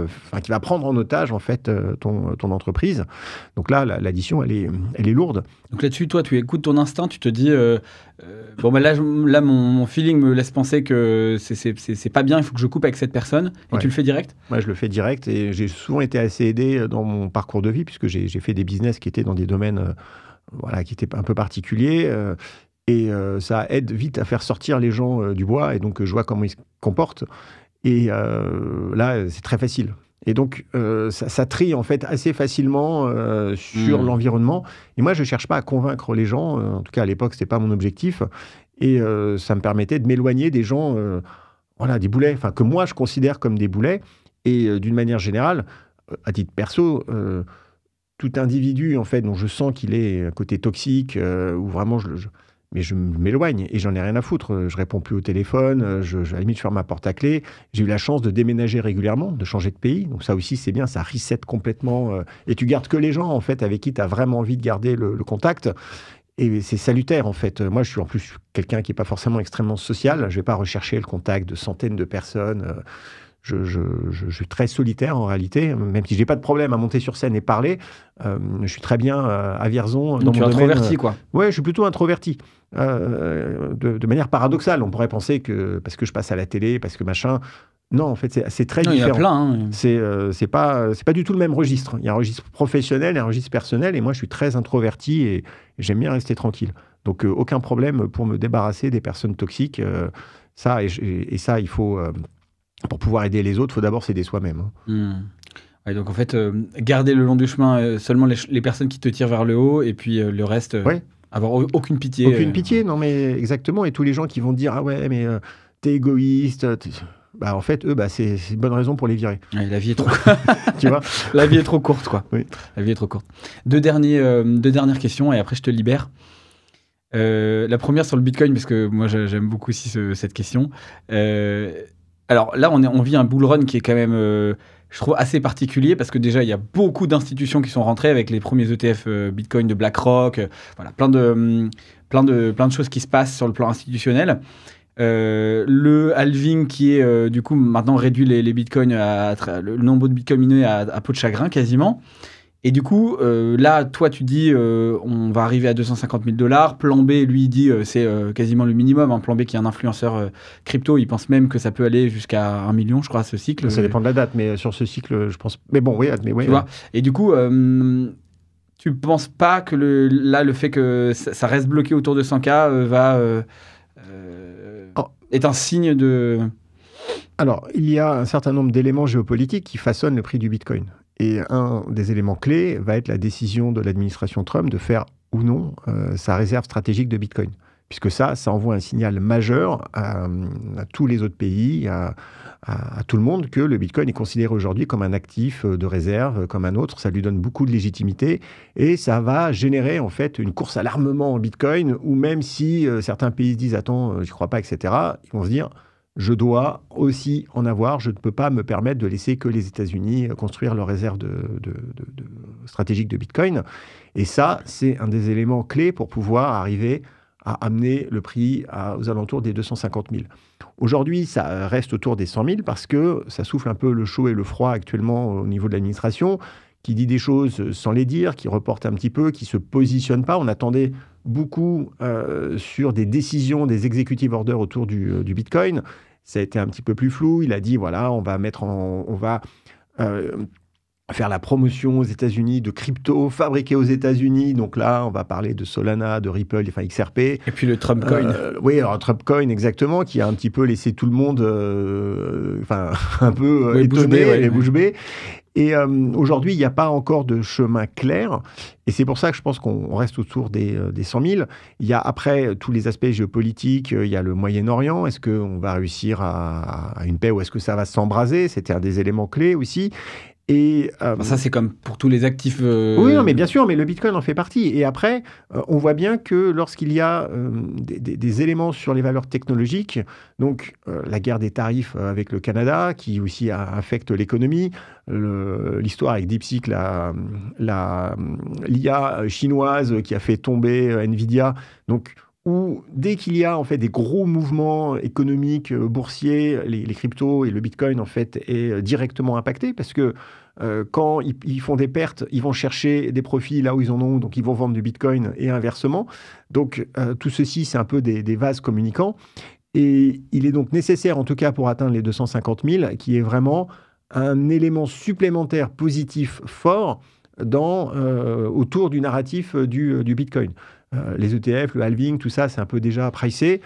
qui va prendre en otage en fait ton entreprise. Donc là, l'addition, elle est lourde. Donc là-dessus, toi, tu écoutes ton instinct, tu te dis, là, mon feeling me laisse penser que c'est pas bien, il faut que je coupe avec cette personne. Et tu le fais direct ? Moi, je le fais direct et j'ai souvent été assez aidé dans mon parcours de vie puisque j'ai fait des business qui étaient dans des domaines qui étaient un peu particuliers. Et ça aide vite à faire sortir les gens du bois. Et donc, je vois comment ils se comportent. Et là, c'est très facile. Et donc, ça trie en fait assez facilement sur l'environnement. Et moi, je ne cherche pas à convaincre les gens. En tout cas, à l'époque, ce n'était pas mon objectif. Et ça me permettait de m'éloigner des gens, des boulets, que moi, je considère comme des boulets. Et d'une manière générale, à titre perso, tout individu en fait, dont je sens qu'il est à côté toxique, ou vraiment mais je m'éloigne et j'en ai rien à foutre. Je réponds plus au téléphone, à la limite, je ferme ma porte à clé. J'ai eu la chance de déménager régulièrement, de changer de pays. Donc ça aussi, c'est bien, ça reset complètement. Et tu gardes que les gens, en fait, avec qui tu as vraiment envie de garder le contact. Et c'est salutaire, en fait. Moi, je suis en plus quelqu'un qui n'est pas forcément extrêmement social. Je ne vais pas rechercher le contact de centaines de personnes. Je suis très solitaire en réalité, même si j'ai pas de problème à monter sur scène et parler. Je suis très bien à Vierzon. Donc tu es introverti, quoi. Ouais, je suis plutôt introverti. De manière paradoxale, on pourrait penser que parce que je passe à la télé, parce que machin. Non, en fait, c'est très différent. Il y en a plein. C'est pas du tout le même registre. Il y a un registre professionnel et un registre personnel. Et moi, je suis très introverti et j'aime bien rester tranquille. Donc, aucun problème pour me débarrasser des personnes toxiques. Ça, il faut... pour pouvoir aider les autres, il faut d'abord s'aider soi-même. Ouais, donc en fait, garder le long du chemin seulement les personnes qui te tirent vers le haut et puis le reste, avoir aucune pitié. Aucune pitié, non mais exactement. Et tous les gens qui vont te dire « Ah ouais, mais t'es égoïste », en fait, eux, c'est une bonne raison pour les virer. Ouais, la vie est trop... tu vois, la vie est trop courte, quoi. Oui. La vie est trop courte. Deux dernières questions et après je te libère. La première sur le Bitcoin, parce que moi j'aime beaucoup aussi cette question. Alors là, on vit un bull run qui est quand même, je trouve, assez particulier parce que déjà, il y a beaucoup d'institutions qui sont rentrées avec les premiers ETF Bitcoin de BlackRock, plein de choses qui se passent sur le plan institutionnel. Le halving qui est, du coup, maintenant réduit les Bitcoins, le nombre de Bitcoins minés à peau de chagrin quasiment. Et du coup, là, toi, tu dis, on va arriver à 250 000 $. Plan B, lui, il dit, c'est quasiment le minimum. Plan B, qui est un influenceur crypto, il pense même que ça peut aller jusqu'à 1 million, je crois, ce cycle. Ça dépend de la date, mais sur ce cycle, je pense... Mais bon, oui. Tu vois. Et du coup, tu ne penses pas que le fait que ça reste bloqué autour de 100K est un signe de... Alors, il y a un certain nombre d'éléments géopolitiques qui façonnent le prix du Bitcoin. Et un des éléments clés va être la décision de l'administration Trump de faire ou non sa réserve stratégique de Bitcoin. Puisque ça envoie un signal majeur à tous les autres pays, à tout le monde, que le Bitcoin est considéré aujourd'hui comme un actif de réserve, comme un autre. Ça lui donne beaucoup de légitimité et ça va générer en fait une course à l'armement en Bitcoin où même si certains pays se disent « Attends, je ne crois pas, etc. », ils vont se dire « Je dois aussi en avoir, je ne peux pas me permettre de laisser que les États-Unis construire leur réserve stratégique de Bitcoin. » Et ça, c'est un des éléments clés pour pouvoir arriver à amener le prix aux alentours des 250 000. Aujourd'hui, ça reste autour des 100 000 parce que ça souffle un peu le chaud et le froid actuellement au niveau de l'administration, qui dit des choses sans les dire, qui reporte un petit peu, qui ne se positionne pas. On attendait beaucoup sur des décisions des executive orders autour du Bitcoin. Ça a été un petit peu plus flou. Il a dit, voilà, on va faire la promotion aux États-Unis de crypto fabriquées aux États-Unis. Donc là, on va parler de Solana, de Ripple, enfin XRP. Et puis le Trump Coin. Oui, alors Trump Coin, exactement, qui a un petit peu laissé tout le monde un peu étonné, les bouche bée. Et aujourd'hui, il n'y a pas encore de chemin clair. Et c'est pour ça que je pense qu'on reste autour des 100 000. Il y a après tous les aspects géopolitiques. Il y a le Moyen-Orient. Est-ce qu'on va réussir à une paix ou est-ce que ça va s'embraser? C'était un des éléments clés aussi. Et, ça, c'est comme pour tous les actifs. Oui, non, mais bien sûr, mais le Bitcoin en fait partie. Et après, on voit bien que lorsqu'il y a des éléments sur les valeurs technologiques, donc la guerre des tarifs avec le Canada, qui aussi affecte l'économie, l'histoire avec DeepSeek, l'IA chinoise qui a fait tomber Nvidia, donc où dès qu'il y a en fait des gros mouvements économiques, boursiers, les cryptos et le Bitcoin en fait est directement impacté parce que quand ils font des pertes, ils vont chercher des profits là où ils en ont, donc ils vont vendre du Bitcoin et inversement. Donc tout ceci, c'est un peu des vases communicants. Et il est donc nécessaire, en tout cas pour atteindre les 250 000, qui est vraiment un élément supplémentaire positif fort autour du narratif du Bitcoin. Les ETF, le halving, tout ça, c'est un peu déjà pricé.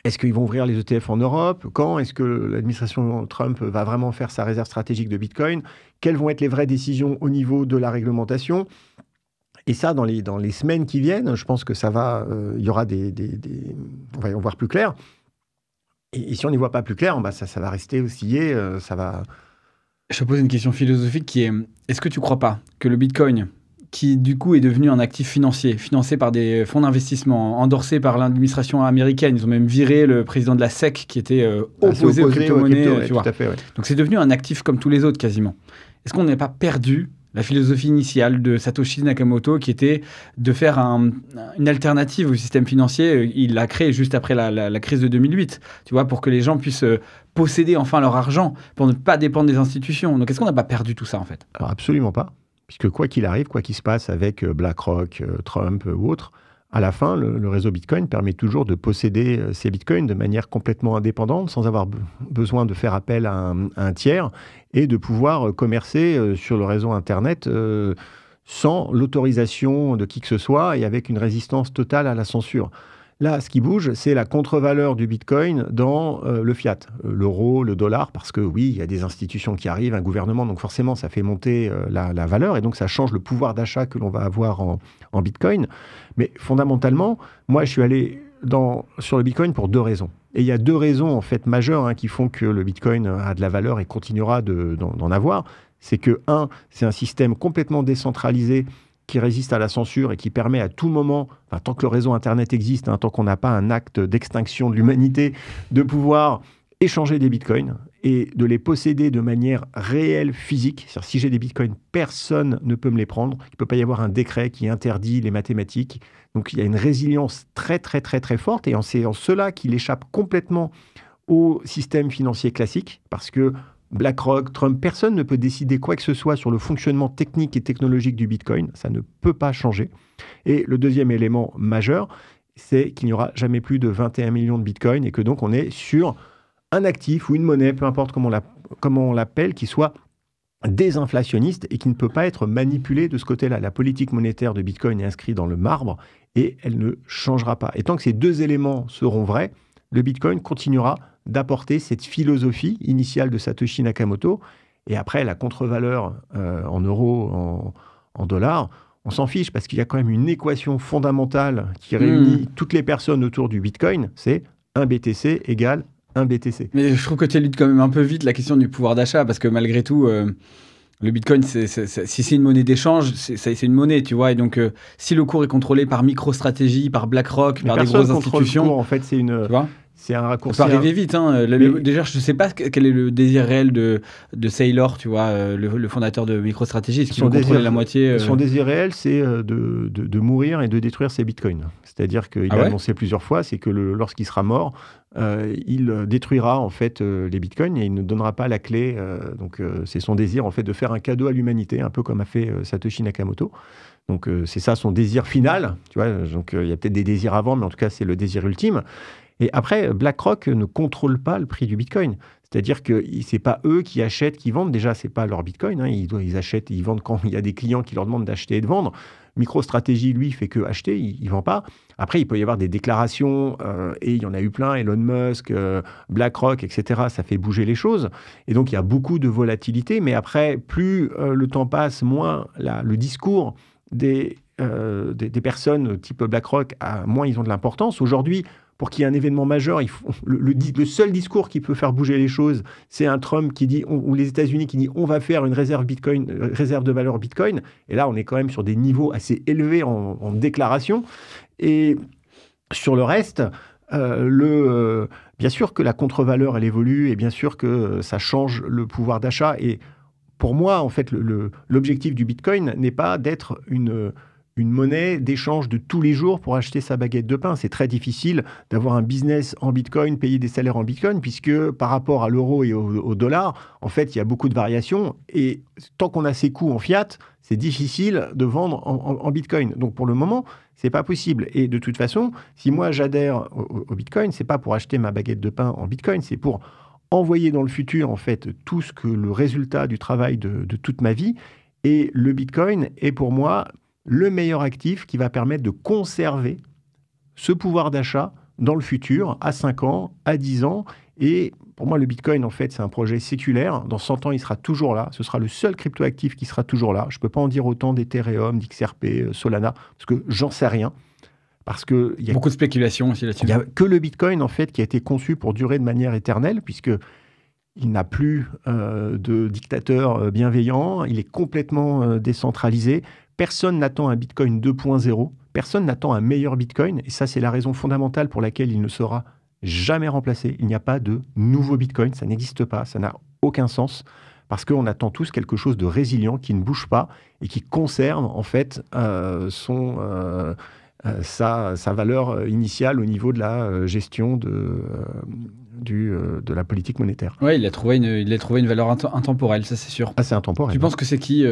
Est-ce qu'ils vont ouvrir les ETF en Europe? Quand est-ce que l'administration Trump va vraiment faire sa réserve stratégique de Bitcoin? Quelles vont être les vraies décisions au niveau de la réglementation? Et ça, dans les semaines qui viennent, je pense que ça va, il y aura on va y en voir plus clair. Et si on n'y voit pas plus clair, ça va rester osciller, ça va... Je te pose une question philosophique qui est, est-ce que tu ne crois pas que le Bitcoin, qui du coup est devenu un actif financier, financé par des fonds d'investissement, endorsé par l'administration américaine, ils ont même viré le président de la SEC qui était opposé aux crypto-monnaies, tu vois. Tout à fait, ouais. Donc c'est devenu un actif comme tous les autres quasiment. Est-ce qu'on n'est pas perdu la philosophie initiale de Satoshi Nakamoto qui était de faire une alternative au système financier? Il l'a créé juste après la crise de 2008, tu vois, pour que les gens puissent posséder enfin leur argent, pour ne pas dépendre des institutions. Donc est-ce qu'on n'a pas perdu tout ça en fait? Alors absolument pas. Puisque quoi qu'il arrive, quoi qu'il se passe avec BlackRock, Trump ou autre, à la fin, le réseau Bitcoin permet toujours de posséder ces Bitcoins de manière complètement indépendante, sans avoir besoin de faire appel à un tiers, et de pouvoir commercer sur le réseau Internet sans l'autorisation de qui que ce soit et avec une résistance totale à la censure. Là, ce qui bouge, c'est la contre-valeur du Bitcoin dans le fiat, l'euro, le dollar, parce que oui, il y a des institutions qui arrivent, un gouvernement, donc forcément, ça fait monter la valeur, et donc ça change le pouvoir d'achat que l'on va avoir en Bitcoin. Mais fondamentalement, moi, je suis allé sur le Bitcoin pour 2 raisons. Et il y a 2 raisons, en fait, majeures qui font que le Bitcoin a de la valeur et continuera d'en avoir. C'est que, c'est un système complètement décentralisé qui résiste à la censure et qui permet à tout moment, tant que le réseau Internet existe, tant qu'on n'a pas un acte d'extinction de l'humanité, de pouvoir échanger des bitcoins et de les posséder de manière réelle, physique. C'est-à-dire, si j'ai des bitcoins, personne ne peut me les prendre. Il ne peut pas y avoir un décret qui interdit les mathématiques. Donc, il y a une résilience très, très, très, très forte. Et c'est en cela qu'il échappe complètement au système financier classique, parce que BlackRock, Trump, personne ne peut décider quoi que ce soit sur le fonctionnement technique et technologique du Bitcoin. Ça ne peut pas changer. Et le deuxième élément majeur, c'est qu'il n'y aura jamais plus de 21 millions de Bitcoin et que donc on est sur un actif ou une monnaie, peu importe comment on l'appelle, qui soit désinflationniste et qui ne peut pas être manipulé de ce côté-là. La politique monétaire de Bitcoin est inscrite dans le marbre et elle ne changera pas. Et tant que ces 2 éléments seront vrais, le Bitcoin continuera d'apporter cette philosophie initiale de Satoshi Nakamoto. Et après, la contre-valeur en euros, en dollars, on s'en fiche parce qu'il y a quand même une équation fondamentale qui réunit toutes les personnes autour du Bitcoin, c'est 1 BTC égale 1 BTC. Mais je trouve que tu éludes quand même un peu vite la question du pouvoir d'achat, parce que malgré tout, le Bitcoin, si c'est une monnaie d'échange, c'est une monnaie, tu vois. Et donc, si le cours est contrôlé par MicroStrategy, par BlackRock, par des grosses institutions... Le cours, en fait, c'est une... c'est un raccourci. Ça peut arriver vite. Hein. Déjà, je ne sais pas quel est le désir réel de Saylor, tu vois, le fondateur de MicroStrategy. Est-ce qu'il veut contrôler la moitié Son désir réel, c'est de mourir et de détruire ses bitcoins. C'est-à-dire qu'il a annoncé plusieurs fois, c'est que lorsqu'il sera mort, il détruira en fait les bitcoins et il ne donnera pas la clé. Donc, c'est son désir en fait de faire un cadeau à l'humanité, un peu comme a fait Satoshi Nakamoto. Donc, c'est ça son désir final. Tu vois, donc il y a peut-être des désirs avant, mais en tout cas, c'est le désir ultime. Et après, BlackRock ne contrôle pas le prix du Bitcoin. C'est-à-dire que ce n'est pas eux qui achètent, qui vendent. Déjà, ce n'est pas leur Bitcoin. Hein. Ils achètent, ils vendent quand il y a des clients qui leur demandent d'acheter et de vendre. MicroStrategy, lui, fait que acheter, il ne vend pas. Après, il peut y avoir des déclarations, et il y en a eu plein, Elon Musk, BlackRock, etc. Ça fait bouger les choses. Et donc, il y a beaucoup de volatilité. Mais après, plus le temps passe, moins le discours des personnes type BlackRock, moins ils ont de l'importance. Aujourd'hui, pour qu'il y ait un événement majeur, le seul discours qui peut faire bouger les choses, c'est un Trump qui dit, ou les États-Unis qui dit on va faire une réserve de valeur Bitcoin. Et là, on est quand même sur des niveaux assez élevés en déclaration. Et sur le reste, bien sûr que la contre-valeur, elle évolue et bien sûr que ça change le pouvoir d'achat. Et pour moi, en fait, l'objectif du Bitcoin n'est pas d'être une monnaie d'échange de tous les jours pour acheter sa baguette de pain. C'est très difficile d'avoir un business en Bitcoin, payer des salaires en Bitcoin, puisque par rapport à l'euro et au dollar, en fait, il y a beaucoup de variations. Et tant qu'on a ses coûts en fiat, c'est difficile de vendre en Bitcoin. Donc pour le moment, c'est pas possible. Et de toute façon, si moi j'adhère au Bitcoin, c'est pas pour acheter ma baguette de pain en Bitcoin, c'est pour envoyer dans le futur, en fait, tout ce que le résultat du travail de toute ma vie. Et le Bitcoin est pour moi le meilleur actif qui va permettre de conserver ce pouvoir d'achat dans le futur, à 5 ans, à 10 ans. Et pour moi, le Bitcoin, en fait, c'est un projet séculaire. Dans 100 ans, il sera toujours là. Ce sera le seul cryptoactif qui sera toujours là. Je ne peux pas en dire autant d'Ethereum, d'XRP, Solana, parce que j'en sais rien. Parce que il y a beaucoup de spéculation aussi là-dessus. Il n'y a que le Bitcoin, en fait, qui a été conçu pour durer de manière éternelle, puisque il n'a plus de dictateur bienveillant. Il est complètement décentralisé. Personne n'attend un Bitcoin 2.0. Personne n'attend un meilleur Bitcoin. Et ça, c'est la raison fondamentale pour laquelle il ne sera jamais remplacé. Il n'y a pas de nouveau Bitcoin. Ça n'existe pas. Ça n'a aucun sens. Parce qu'on attend tous quelque chose de résilient, qui ne bouge pas et qui conserve, en fait, sa valeur initiale au niveau de la gestion de la politique monétaire. Oui, il a trouvé une valeur intemporelle, ça c'est sûr. Ah, c'est intemporel. Tu penses que c'est qui,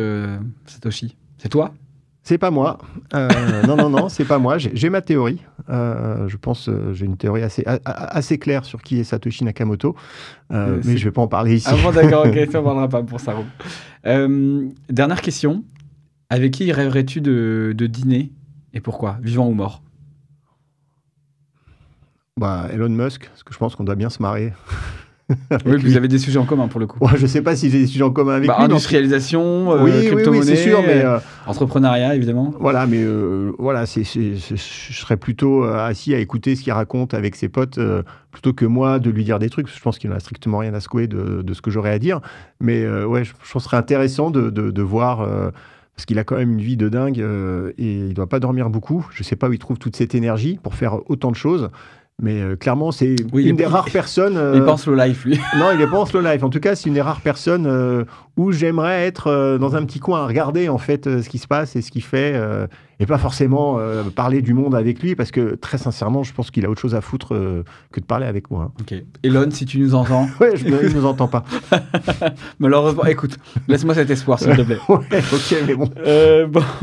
Satoshi ? C'est toi ? C'est pas moi. Non, c'est pas moi. J'ai ma théorie. Je pense j'ai une théorie assez claire sur qui est Satoshi Nakamoto. Mais je vais pas en parler ici. Ah bon, d'accord, ok, ça ne parlera pas pour ça. Dernière question. Avec qui rêverais-tu de dîner et pourquoi ? Vivant ou mort ? Elon Musk, parce que je pense qu'on doit bien se marrer. Oui, vous avez des sujets en commun pour le coup. Ouais, je ne sais pas si j'ai des sujets en commun avec lui. Industrialisation, crypto-monnaie, oui, c'est sûr, mais entrepreneuriat évidemment. Voilà, mais je serais plutôt assis à écouter ce qu'il raconte avec ses potes plutôt que moi de lui dire des trucs. Parce que je pense qu'il n'en a strictement rien à secouer de ce que j'aurais à dire. Mais je pense que ce serait intéressant de voir. Parce qu'il a quand même une vie de dingue et il ne doit pas dormir beaucoup. Je ne sais pas où il trouve toute cette énergie pour faire autant de choses. Mais clairement, c'est une des rares personnes... Il pense low life, lui. Non, il pense low life. En tout cas, c'est une des rares personnes où j'aimerais être dans un petit coin à regarder en fait ce qui se passe et ce qu'il fait. Et pas forcément parler du monde avec lui, parce que très sincèrement, je pense qu'il a autre chose à foutre que de parler avec moi. Ok. Elon, si tu nous entends. Ouais, il ne nous entend pas. Malheureusement, écoute, laisse-moi cet espoir, s'il te plaît. Ouais, ok, mais bon.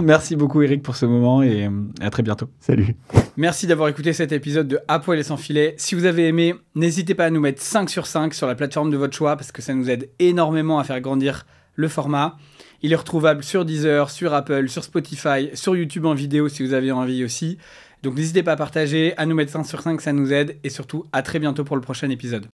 Merci beaucoup, Eric, pour ce moment et à très bientôt. Salut. Merci d'avoir écouté cet épisode de À poil et sans filet. Si vous avez aimé, n'hésitez pas à nous mettre 5 sur 5 sur la plateforme de votre choix, parce que ça nous aide énormément à faire grandir le format. Il est retrouvable sur Deezer, sur Apple, sur Spotify, sur YouTube en vidéo si vous avez envie aussi. Donc n'hésitez pas à partager, à nous mettre 5 sur 5, ça nous aide. Et surtout, à très bientôt pour le prochain épisode.